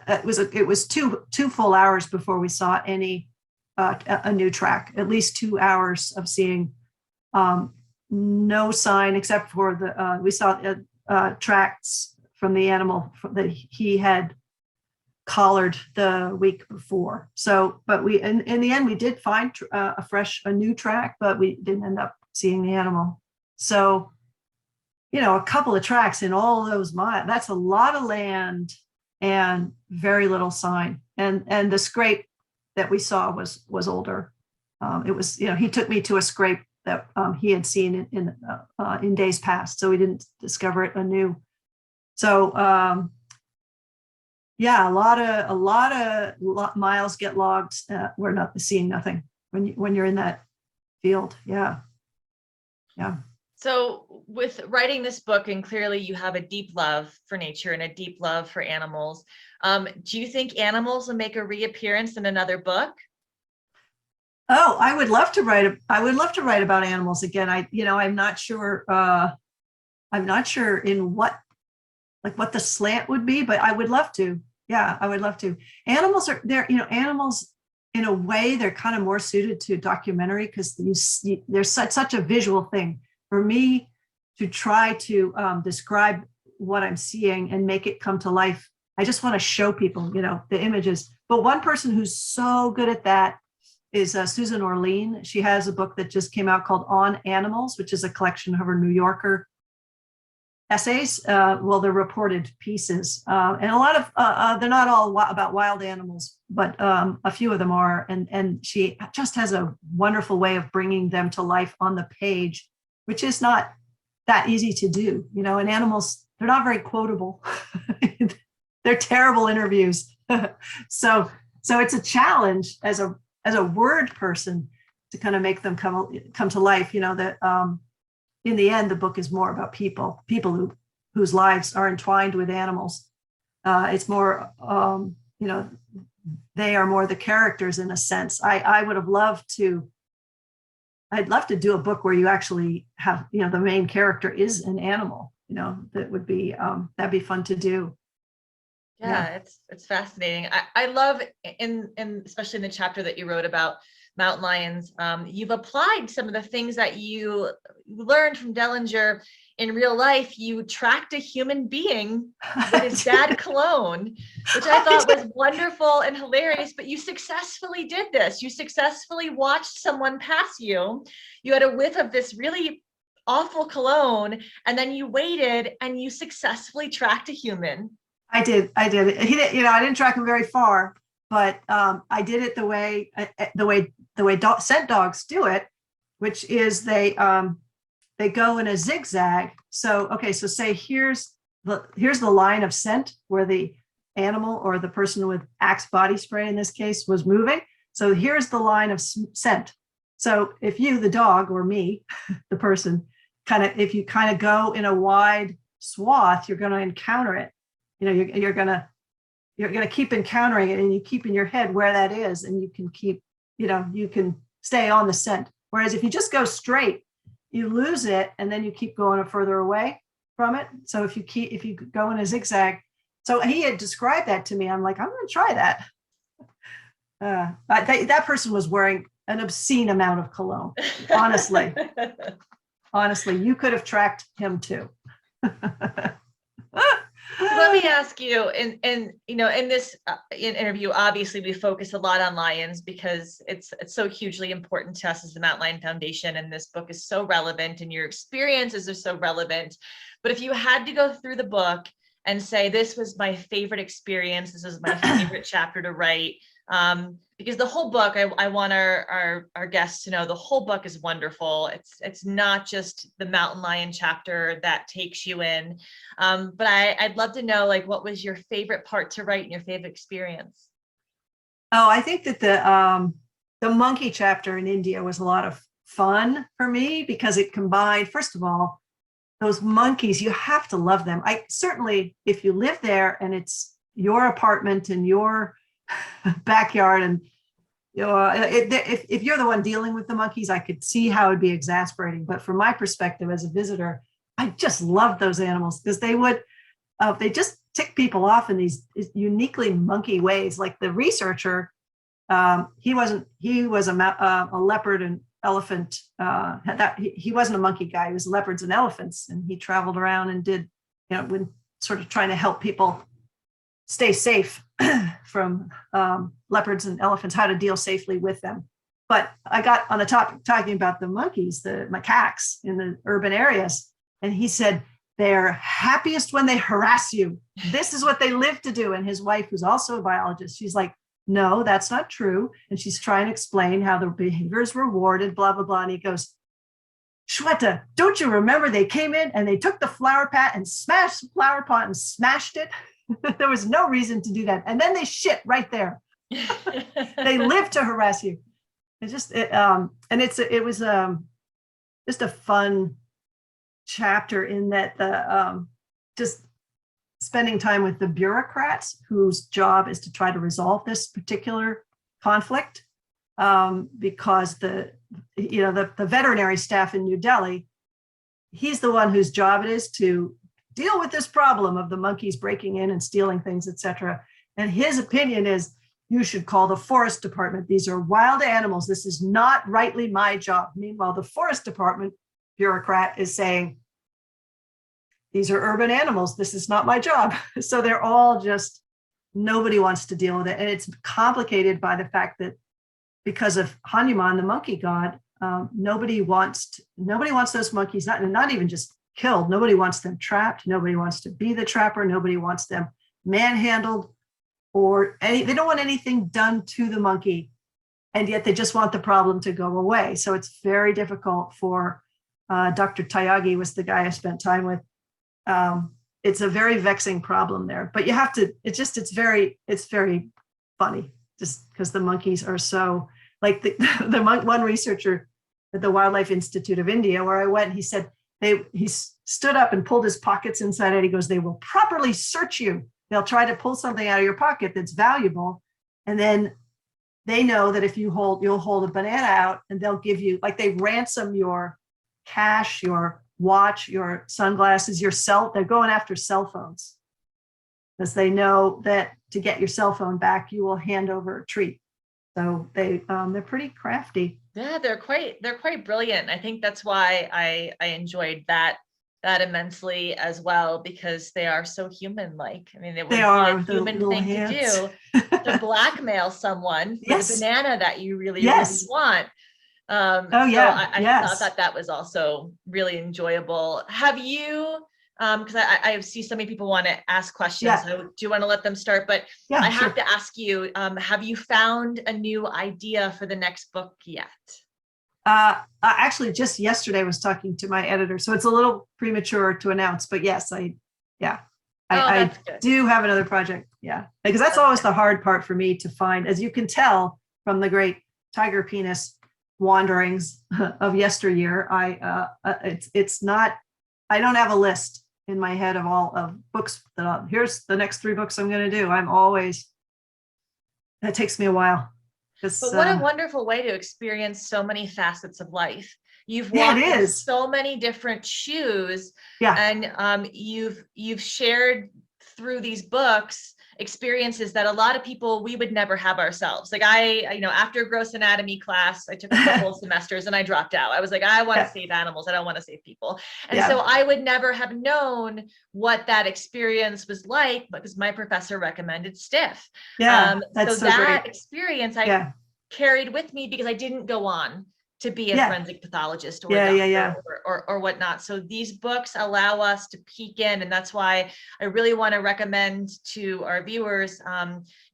it was two full hours before we saw any, a new track, at least 2 hours of seeing, no sign except for we saw tracks from the animal that he had collared the week before. So, but we, in the end, we did find a new track, but we didn't end up seeing the animal. So, a couple of tracks in all those miles, that's a lot of land and very little sign. And the scrape that we saw was older. It was, he took me to a scrape that he had seen in days past, so we didn't discover it anew. So, Yeah, miles get logged. We're not seeing nothing when you're in that field. Yeah, yeah. So with writing this book, and clearly you have a deep love for nature and a deep love for animals, do you think animals will make a reappearance in another book? Oh, I would love to write. I would love to write about animals again. I'm not sure. I'm not sure in what the slant would be, but I would love to. Yeah, I would love to. Animals are there. Animals in a way they're kind of more suited to documentary because there's such a visual thing. For me to try to describe what I'm seeing and make it come to life, I just want to show people, the images. But one person who's so good at that is Susan Orlean. She has a book that just came out called On Animals, which is a collection of her New Yorker essays. They're reported pieces, and a lot of they're not all about wild animals, but a few of them are. And she just has a wonderful way of bringing them to life on the page, which is not that easy to do. And animals, they're not very quotable. They're terrible interviews. so it's a challenge as a word person to kind of make them come to life. That in the end, the book is more about people whose lives are entwined with animals. It's more, they are more the characters in a sense. I'd love to do a book where you actually have, the main character is an animal. That would be that'd be fun to do. Yeah, it's fascinating. I love in especially in the chapter that you wrote about mountain lions, you've applied some of the things that you learned from Dellinger in real life. You tracked a human being with his bad cologne, which I thought was wonderful and hilarious, but you successfully did this. You successfully watched someone pass you. You had a whiff of this really awful cologne, and then you waited and you successfully tracked a human. I did. He did, I didn't track him very far, but I did it the way scent dogs do it, which is they go in a zigzag. So say here's the line of scent where the animal or the person with Axe body spray in this case was moving. So here's the line of scent. So if you, the dog, or me, the person, if you go in a wide swath, you're going to encounter it. You're going to keep encountering it, and you keep in your head where that is, and you can keep, you can stay on the scent. Whereas if you just go straight, you lose it, and then you keep going further away from it. So if you go in a zigzag, so he had described that to me. I'm like, I'm going to try that. That person was wearing an obscene amount of cologne. Honestly, you could have tracked him too. Let me ask you, in this interview, obviously we focus a lot on lions because it's so hugely important to us as the Mountain Lion Foundation, and this book is so relevant, and your experiences are so relevant. But if you had to go through the book and say, this was my favorite experience, this was my favorite chapter to write, because the whole book, I want our guests to know the whole book is wonderful. It's not just the mountain lion chapter that takes you in, but I'd love to know, what was your favorite part to write and your favorite experience? Oh, I think that the monkey chapter in India was a lot of fun for me because it combined, first of all, those monkeys. You have to love them. Certainly, if you live there and it's your apartment and your backyard, and if you're the one dealing with the monkeys, I could see how it'd be exasperating. But from my perspective as a visitor, I just loved those animals because they just tick people off in these uniquely monkey ways. Like the researcher, he was a leopard and elephant. He wasn't a monkey guy. He was leopards and elephants, and he traveled around and did, when sort of trying to help people stay safe from leopards and elephants, how to deal safely with them. But I got on the topic talking about the monkeys, the macaques in the urban areas, and he said they're happiest when they harass you. This is what they live to do. And his wife, who's also a biologist, she's like, no, that's not true. And she's trying to explain how the behavior is rewarded, blah, blah, blah. And he goes, Shweta, don't you remember they came in and they took the flower pot and smashed the flower pot and smashed it? There was no reason to do that. And then they shit right there. They live to harass you. It just, and it was just a fun chapter in that just spending time with the bureaucrats whose job is to try to resolve this particular conflict, because the veterinary staff in New Delhi, he's the one whose job it is to deal with this problem of the monkeys breaking in and stealing things, etc. And his opinion is, you should call the forest department. These are wild animals. This is not rightly my job. Meanwhile, the forest department bureaucrat is saying, these are urban animals. This is not my job. So they're all just, nobody wants to deal with it. And it's complicated by the fact that because of Hanuman, the monkey god, nobody wants those monkeys, not even just killed. Nobody wants them trapped. Nobody wants to be the trapper. Nobody wants them manhandled or they don't want anything done to the monkey. And yet they just want the problem to go away. So it's very difficult for Dr. Tyagi was the guy I spent time with. It's a very vexing problem there, but you have to, it's very funny just because the monkeys are so, like the one researcher at the Wildlife Institute of India where I went, he said, he stood up and pulled his pockets inside it. He goes, they will properly search you. They'll try to pull something out of your pocket that's valuable. And then they know that if you'll hold a banana out and they'll give you, like they ransom your cash, your watch, your sunglasses, they're going after cell phones because they know that to get your cell phone back, you will hand over a treat. So they're pretty crafty. Yeah, they're quite brilliant. I think that's why I enjoyed that immensely as well, because they are so human-like. I mean, it would be a human thing hands. To do to blackmail someone for the banana that you really want. I thought that was also really enjoyable. Have you, because I see so many people want to ask questions, so do you want to let them start? But I have to ask you, have you found a new idea for the next book yet? Actually, just yesterday I was talking to my editor, so it's a little premature to announce, but yes, I do have another project. Yeah, because that's always the hard part for me to find, as you can tell from the great tiger penis wanderings of yesteryear. It's not, I don't have a list in my head of all of books that here's the next 3 books I'm going to do. That takes me a while. But what a wonderful way to experience so many facets of life. You've walked in so many different shoes, and you've shared through these books experiences that a lot of people, we would never have ourselves. Like after gross anatomy class, I took a couple of semesters and I dropped out. I was like, I want to save animals. I don't want to save people. And so I would never have known what that experience was like because my professor recommended stiff. Yeah, that's so that great. Experience I carried with me because I didn't go on to be a forensic pathologist or a doctor or whatnot. So these books allow us to peek in, and that's why I really want to recommend to our viewers,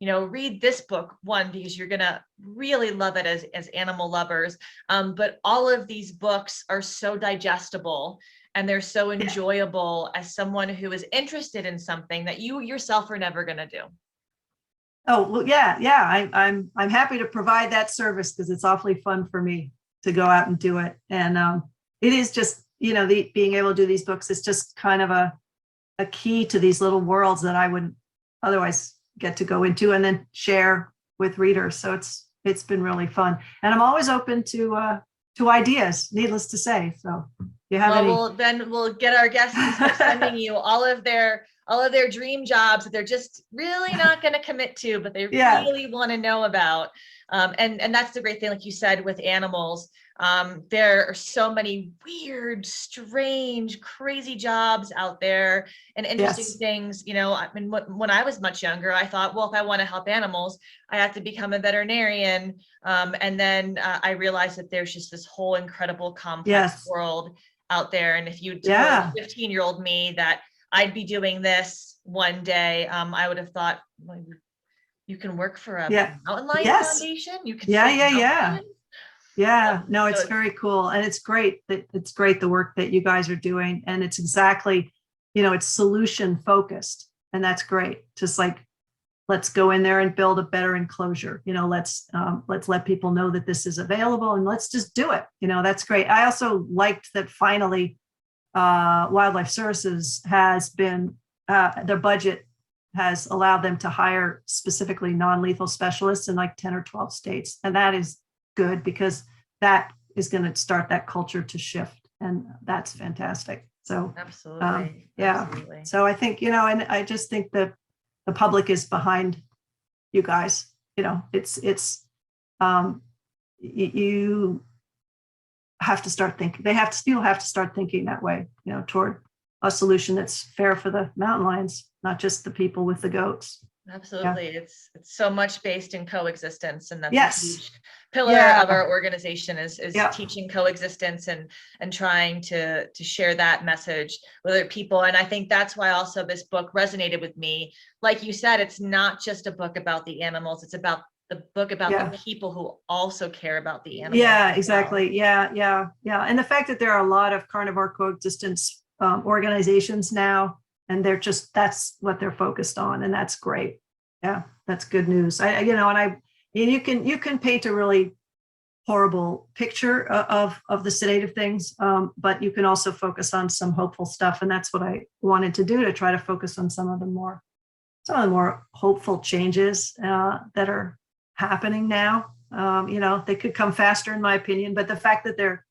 read this book, one, because you're gonna really love it as animal lovers. But all of these books are so digestible and they're so enjoyable as someone who is interested in something that you yourself are never gonna do. Oh, well, I'm happy to provide that service because it's awfully fun for me to go out and do it. And it is just, being able to do these books is just kind of a key to these little worlds that I wouldn't otherwise get to go into and then share with readers. So it's been really fun. And I'm always open to ideas, needless to say. So you have then we'll get our guests to start sending you all of their dream jobs that they're just really not going to commit to, but they really want to know about. And that's the great thing, like you said, with animals. There are so many weird, strange, crazy jobs out there and interesting things. I mean, when I was much younger, I thought, well, if I want to help animals, I have to become a veterinarian. And then I realized that there's just this whole incredible complex world out there. And if you told 15-year-old me that I'd be doing this one day, I would have thought, well, you can work for a mountain lion foundation. You can no, it's very cool, and it's great the work that you guys are doing, and it's exactly, it's solution focused. and that's great. Just like, let's go in there and build a better enclosure. Let's let people know that this is available, and let's just do it. That's great. I also liked that finally Wildlife Services has been, their budget has allowed them to hire specifically non-lethal specialists in like 10 or 12 states. And that is good, because that is going to start that culture to shift. And that's fantastic. So absolutely. Yeah. Absolutely. So I think, and I just think that the public is behind you guys. You have to start thinking, people have to start thinking that way, toward a solution that's fair for the mountain lions, not just the people with the goats. Absolutely. Yeah. It's so much based in coexistence, and that's yes. a huge pillar of our organization is teaching coexistence and trying to share that message with other people. And I think that's why also this book resonated with me. Like you said, it's not just a book about the animals, it's about the book about the people who also care about the animals. Yeah, exactly. Well. Yeah. And the fact that there are a lot of carnivore coexistence organizations now, and that's what they're focused on, and that's great. Yeah, that's good news. You can paint a really horrible picture of the sedative things, but you can also focus on some hopeful stuff, and that's what I wanted to do, to try to focus on some of the more hopeful changes that are happening now. They could come faster, in my opinion, but the fact that they're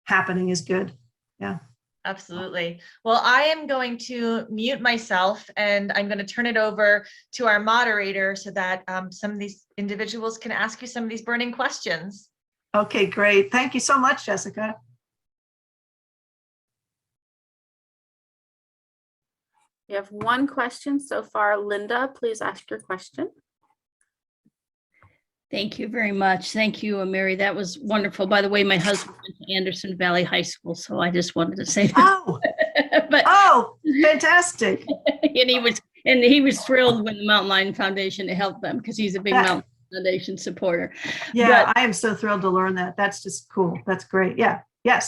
happening is good. Yeah. Absolutely. Well, I am going to mute myself, and I'm going to turn it over to our moderator so that some of these individuals can ask you some of these burning questions. Okay, great. Thank you so much, Jessica. We have one question so far. Linda, please ask your question. Thank you very much. Thank you, Mary. That was wonderful. By the way, my husband went to Anderson Valley High School, so I just wanted to say that. Fantastic. and he was thrilled when the Mountain Lion Foundation helped them, because he's a big Mountain Foundation supporter. Yeah, I am so thrilled to learn that. That's just cool. That's great. Yeah. Yeah.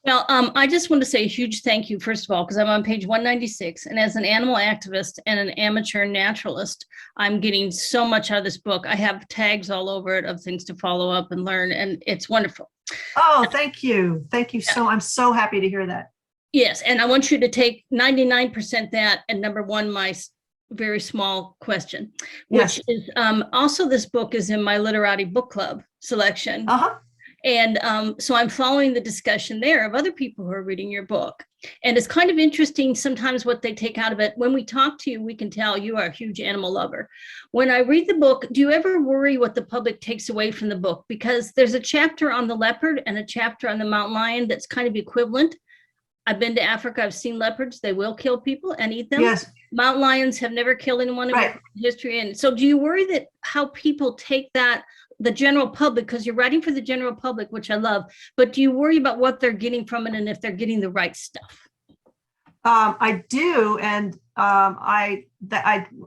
Well, I just want to say a huge thank you, first of all, because I'm on page 196. And as an animal activist and an amateur naturalist, I'm getting so much out of this book. I have tags all over it of things to follow up and learn, and it's wonderful. Oh, thank you. Thank you. I'm so happy to hear that. Yes. And I want you to take 99% that, and number one, my very small question, which is also, this book is in my literati book club selection. And so I'm following the discussion there of other people who are reading your book. And it's kind of interesting sometimes what they take out of it. When we talk to you, we can tell you are a huge animal lover. When I read the book, do you ever worry what the public takes away from the book? Because there's a chapter on the leopard and a chapter on the mountain lion that's kind of equivalent. I've been to Africa. I've seen leopards. They will kill people and eat them. Yes. Mountain lions have never killed anyone in history. And so do you worry that how people take that, the general public, because you're writing for the general public, which I love, but do you worry about what they're getting from it and if they're getting the right stuff? I do. And I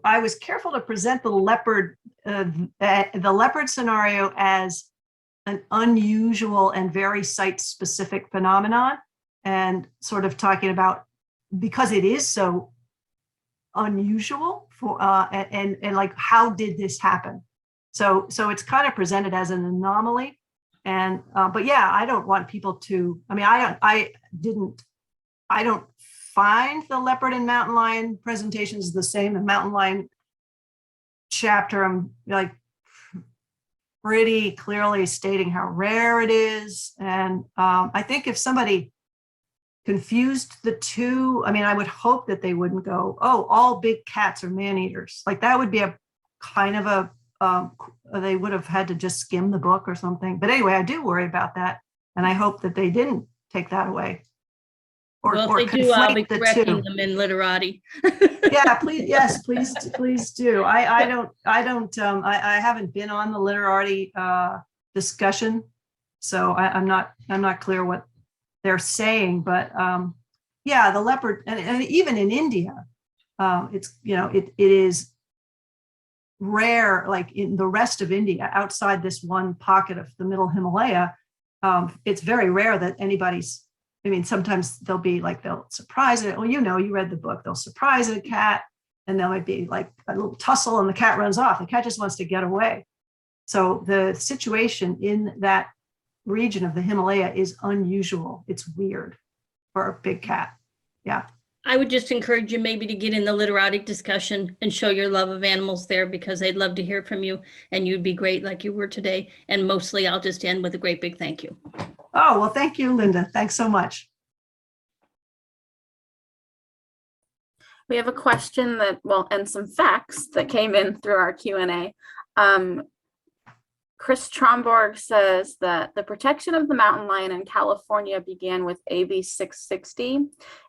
was careful to present the leopard scenario as an unusual and very site-specific phenomenon, and sort of talking about, because it is so unusual and like, how did this happen? So it's kind of presented as an anomaly. And but yeah, I don't want people to, I don't find the leopard and mountain lion presentations the same. The mountain lion chapter, I'm like pretty clearly stating how rare it is. And I think if somebody confused the two, I would hope that they wouldn't go, oh, all big cats are man eaters. Like, that would be a kind of a, they would have had to just skim the book or something. But anyway, I do worry about that. And I hope that they didn't take that away. Or if they do, I'll be correcting them in literati. Yeah, please. Yes, please do. I haven't been on the literati discussion, so I'm not clear what they're saying, but yeah, the leopard, and even in India, it's, it is rare, like in the rest of India, outside this one pocket of the middle Himalaya. It's very rare that anybody's, sometimes they'll surprise it. Well, you read the book, they'll surprise a cat and there might be like a little tussle and the cat runs off. The cat just wants to get away. So the situation in that region of the Himalaya is unusual. It's weird for a big cat. Yeah. I would just encourage you maybe to get in the literati discussion and show your love of animals there, because they'd love to hear from you, and you'd be great like you were today. And mostly I'll just end with a great big thank you. Oh, well, thank you, Linda. Thanks so much. We have a question that, well, and some facts that came in through our Q&A. Chris Tromborg says that the protection of the mountain lion in California began with AB 660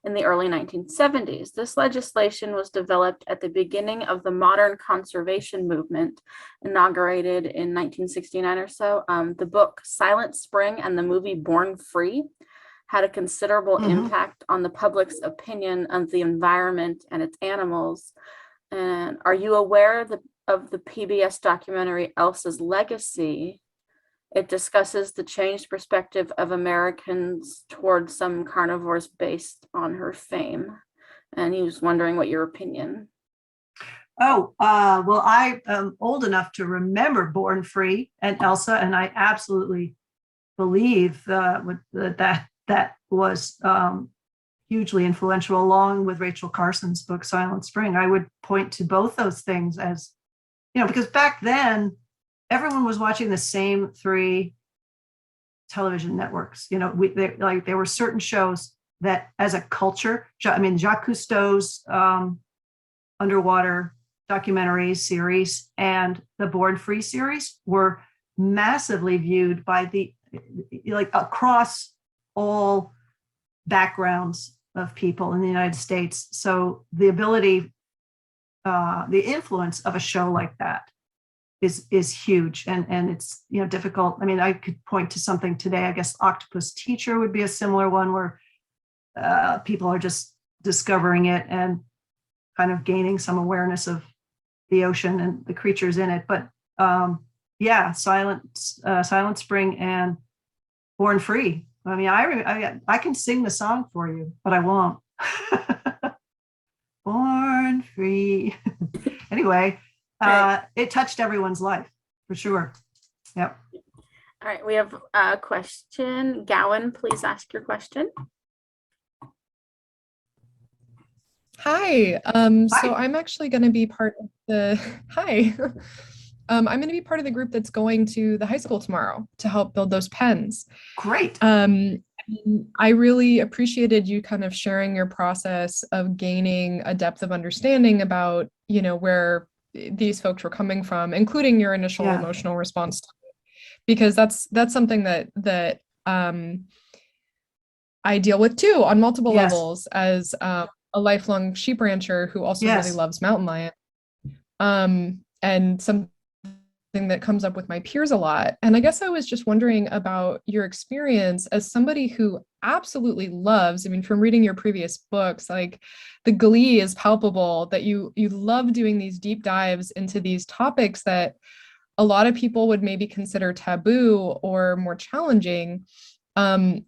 in the early 1970s. This legislation was developed at the beginning of the modern conservation movement, inaugurated in 1969 or so. The book Silent Spring and the movie Born Free had a considerable impact on the public's opinion of the environment and its animals. And are you aware of the PBS documentary Elsa's Legacy? It discusses the changed perspective of Americans towards some carnivores based on her fame. And he was wondering what your opinion. Oh, well, I am old enough to remember Born Free and Elsa, and I absolutely believe that was hugely influential, along with Rachel Carson's book Silent Spring. I would point to both those things as, because back then everyone was watching the same 3 television networks. There were certain shows that, as a culture, Jacques Cousteau's underwater documentary series and the Born Free series were massively viewed by across all backgrounds of people in the United States. So the ability, the influence of a show like that is huge, and it's difficult. I mean, I could point to something today. I guess Octopus Teacher would be a similar one, where people are just discovering it and kind of gaining some awareness of the ocean and the creatures in it. But Silent Spring and Born Free. I mean, I can sing the song for you, but I won't. Born Free. Anyway, it touched everyone's life for sure. Yep. All right, we have a question. Gowan, please ask your question. Hi. So I'm actually going to be part of the I'm going to be part of the group that's going to the high school tomorrow to help build those pens. Great. I really appreciated you kind of sharing your process of gaining a depth of understanding about, where these folks were coming from, including your initial emotional response to it, because that's something that I deal with too on multiple levels as a lifelong sheep rancher who also really loves mountain lion. And something that comes up with my peers a lot. And I guess I was just wondering about your experience as somebody who absolutely loves, from reading your previous books, like the glee is palpable that you love doing these deep dives into these topics that a lot of people would maybe consider taboo or more challenging. And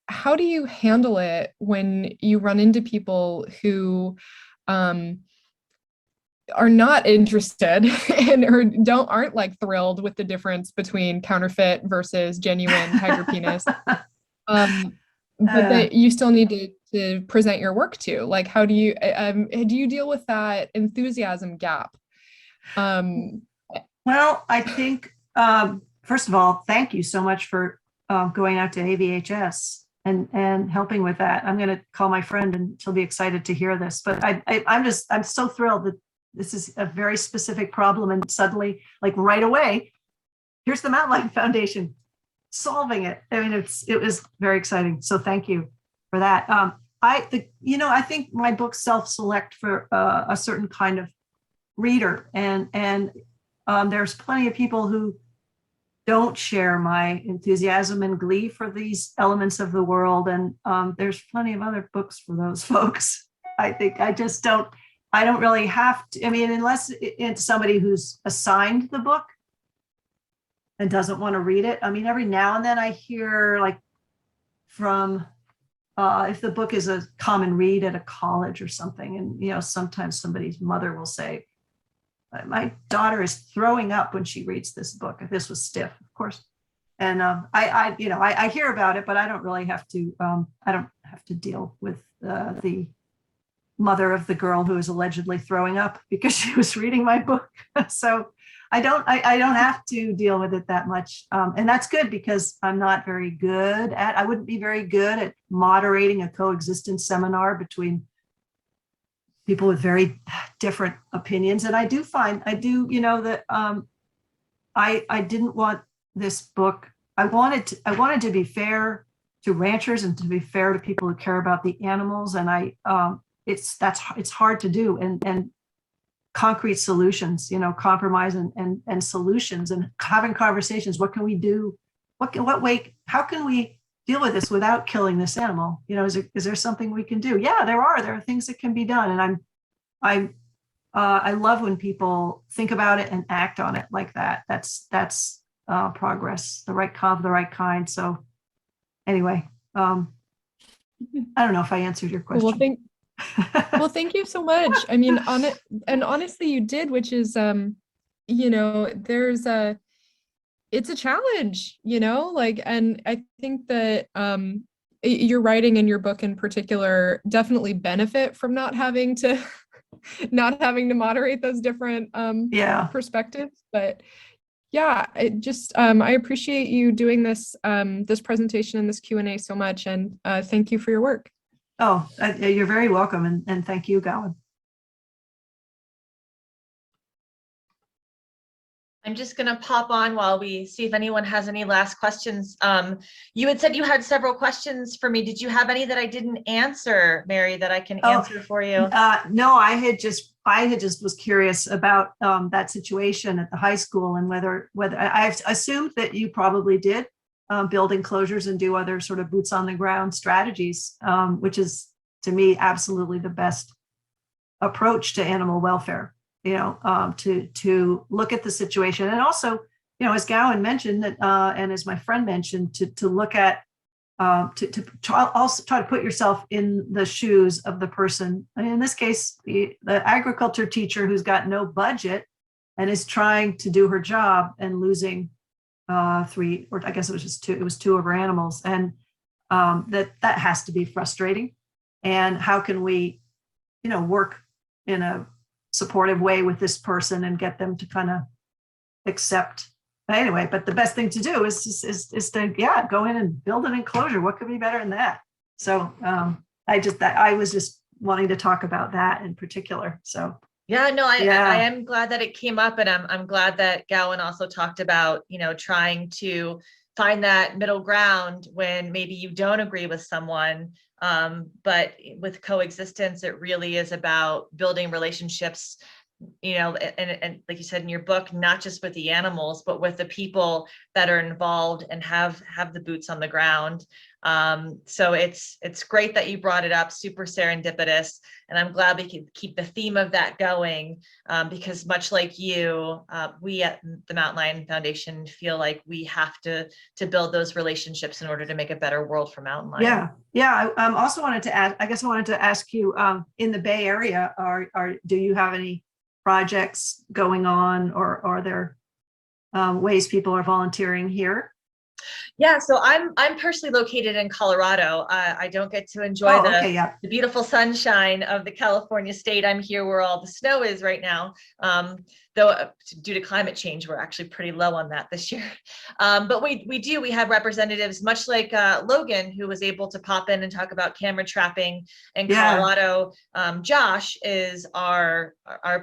how do you handle it when you run into people who are not interested and aren't like thrilled with the difference between counterfeit versus genuine tiger penis, but that you still need to present your work to? Like, how do you deal with that enthusiasm gap? Well, I think first of all, thank you so much for going out to AVHS and helping with that. I'm going to call my friend and she'll be excited to hear this. But I'm so thrilled that this is a very specific problem, and suddenly, like right away, here's the Mountain Lion Foundation solving it. I mean, it was very exciting. So thank you for that. I think my books self-select for a certain kind of reader, and there's plenty of people who don't share my enthusiasm and glee for these elements of the world, and there's plenty of other books for those folks. I think I don't really have to, unless it's somebody who's assigned the book and doesn't want to read it. Every now and then I hear, like, from if the book is a common read at a college or something, and sometimes somebody's mother will say, my daughter is throwing up when she reads this book. This was stiff, of course. And I hear about it, but I don't really have to. I don't have to deal with the mother of the girl who is allegedly throwing up because she was reading my book. So I don't have to deal with it that much, and that's good because I'm not very good at. I wouldn't be very good at moderating a coexistence seminar between people with very different opinions. And I that I didn't want this book. I wanted to be fair to ranchers and to be fair to people who care about the animals. And it's hard to do, and concrete solutions, compromise and solutions, and having conversations. What can we do? What way? How can we deal with this without killing this animal? Is there something we can do? Yeah, there are things that can be done. And I love when people think about it and act on it like that. That's progress, the right kind. So anyway, I don't know if I answered your question. Well, thank you so much. I mean, honestly, you did, which is, it's a challenge, and I think that your writing and your book in particular definitely benefit from not having to moderate those different perspectives. But yeah, I appreciate you doing this presentation and this Q&A so much, and thank you for your work. Oh, you're very welcome, and thank you, Gowan. I'm just going to pop on while we see if anyone has any last questions. You had said you had several questions for me. Did you have any that I didn't answer, Mary, that I can answer for you? No, I had just was curious about that situation at the high school, and whether I've assumed that you probably did build enclosures and do other sort of boots on the ground strategies, which is, to me, absolutely the best approach to animal welfare. To look at the situation, and also, as Gowan mentioned, that, and as my friend mentioned, to look at, to try to put yourself in the shoes of the person. I mean, in this case, the agriculture teacher who's got no budget and is trying to do her job and losing 3, or I guess it was just 2. It was 2 of her animals, and that has to be frustrating. And how can we, work in a supportive way with this person and get them to kind of accept. But anyway, but the best thing to do is to go in and build an enclosure. What could be better than that? So I was just wanting to talk about that in particular. So yeah, no, I am glad that it came up, and I'm glad that Gowan also talked about trying to find that middle ground when maybe you don't agree with someone. But with coexistence, it really is about building relationships, and like you said in your book, not just with the animals, but with the people that are involved and have the boots on the ground. So it's great that you brought it up, super serendipitous. And I'm glad we can keep the theme of that going, because much like you, we at the Mountain Lion Foundation feel like we have to build those relationships in order to make a better world for mountain lions. Yeah. I also wanted to add, I wanted to ask you, in the Bay Area, do you have any projects going on, or are there ways people are volunteering here? Yeah, so I'm personally located in Colorado. I don't get to enjoy the beautiful sunshine of the California state. I'm here where all the snow is right now. Though due to climate change, we're actually pretty low on that this year. But we have representatives, much like Logan, who was able to pop in and talk about camera trapping in Colorado. Josh is our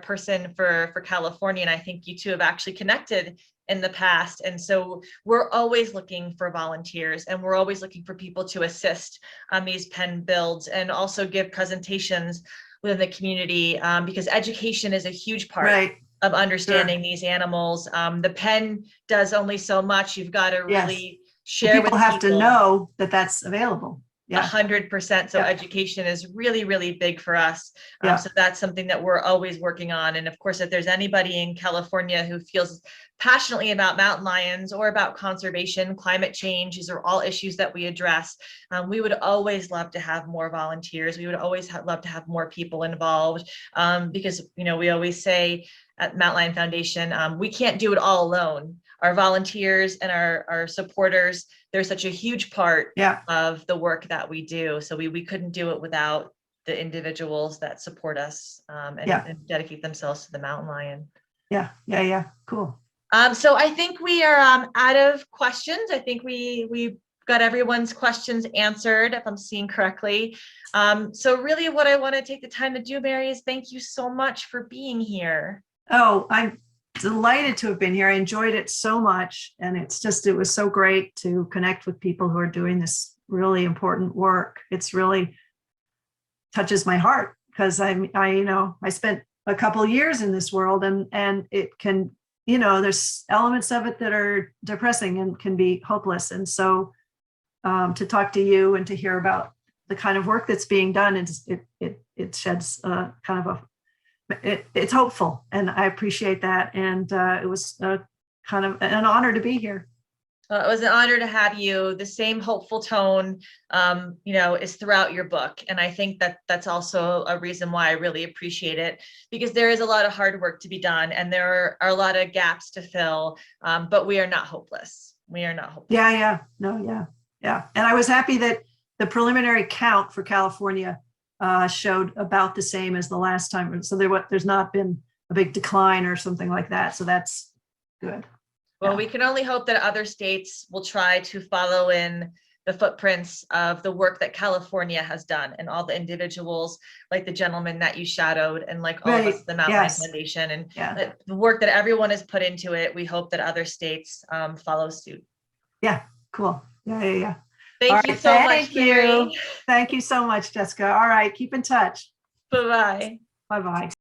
person for California, and I think you two have actually connected in the past. And so we're always looking for volunteers, and we're always looking for people to assist on these pen builds and also give presentations within the community, because education is a huge part of understanding these animals. The pen does only so much. You've got to really share with people. People have to know that that's available. Yeah. 100%. So Yeah. education is really, really big for us. Yeah. So that's something that we're always working on. And of course, if there's anybody in California who feels passionately about mountain lions or about conservation, climate change, these are all issues that we address. We would always love to have more volunteers. We would always love to have more people involved, because, you know, we always say at Mountain Lion Foundation, we can't do it all alone. Our volunteers and our supporters, they're such a huge part of the work that we do. So we couldn't do it without the individuals that support us, and dedicate themselves to the mountain lion. Yeah. Cool. So I think we are out of questions. I think we got everyone's questions answered, if I'm seeing correctly. So really what I want to take the time to do, Mary, is thank you so much for being here. Oh, I'm delighted to have been here. I enjoyed it so much. And it was so great to connect with people who are doing this really important work. It's really touches my heart because I spent a couple of years in this world, and it can, there's elements of it that are depressing and can be hopeless. And so to talk to you and to hear about the kind of work that's being done, it sheds kind of it's hopeful, and I appreciate that. And it was kind of an honor to be here. It was an honor to have you. The same hopeful tone, is throughout your book. And I think that that's also a reason why I really appreciate it, because there is a lot of hard work to be done and there are a lot of gaps to fill, but we are not hopeless. We are not hopeless. Yeah. And I was happy that the preliminary count for California showed about the same as the last time. So there's not been a big decline or something like that. So that's good. Well, we can only hope that other states will try to follow in the footprints of the work that California has done, and all the individuals like the gentleman that you shadowed, and like all of us at the Mountain Lion Foundation, and the work that everyone has put into it. We hope that other states follow suit. Yeah, cool. Yeah. Thank you so much, Mary. Thank you so much, Jessica. All right, keep in touch. Bye-bye. Bye-bye.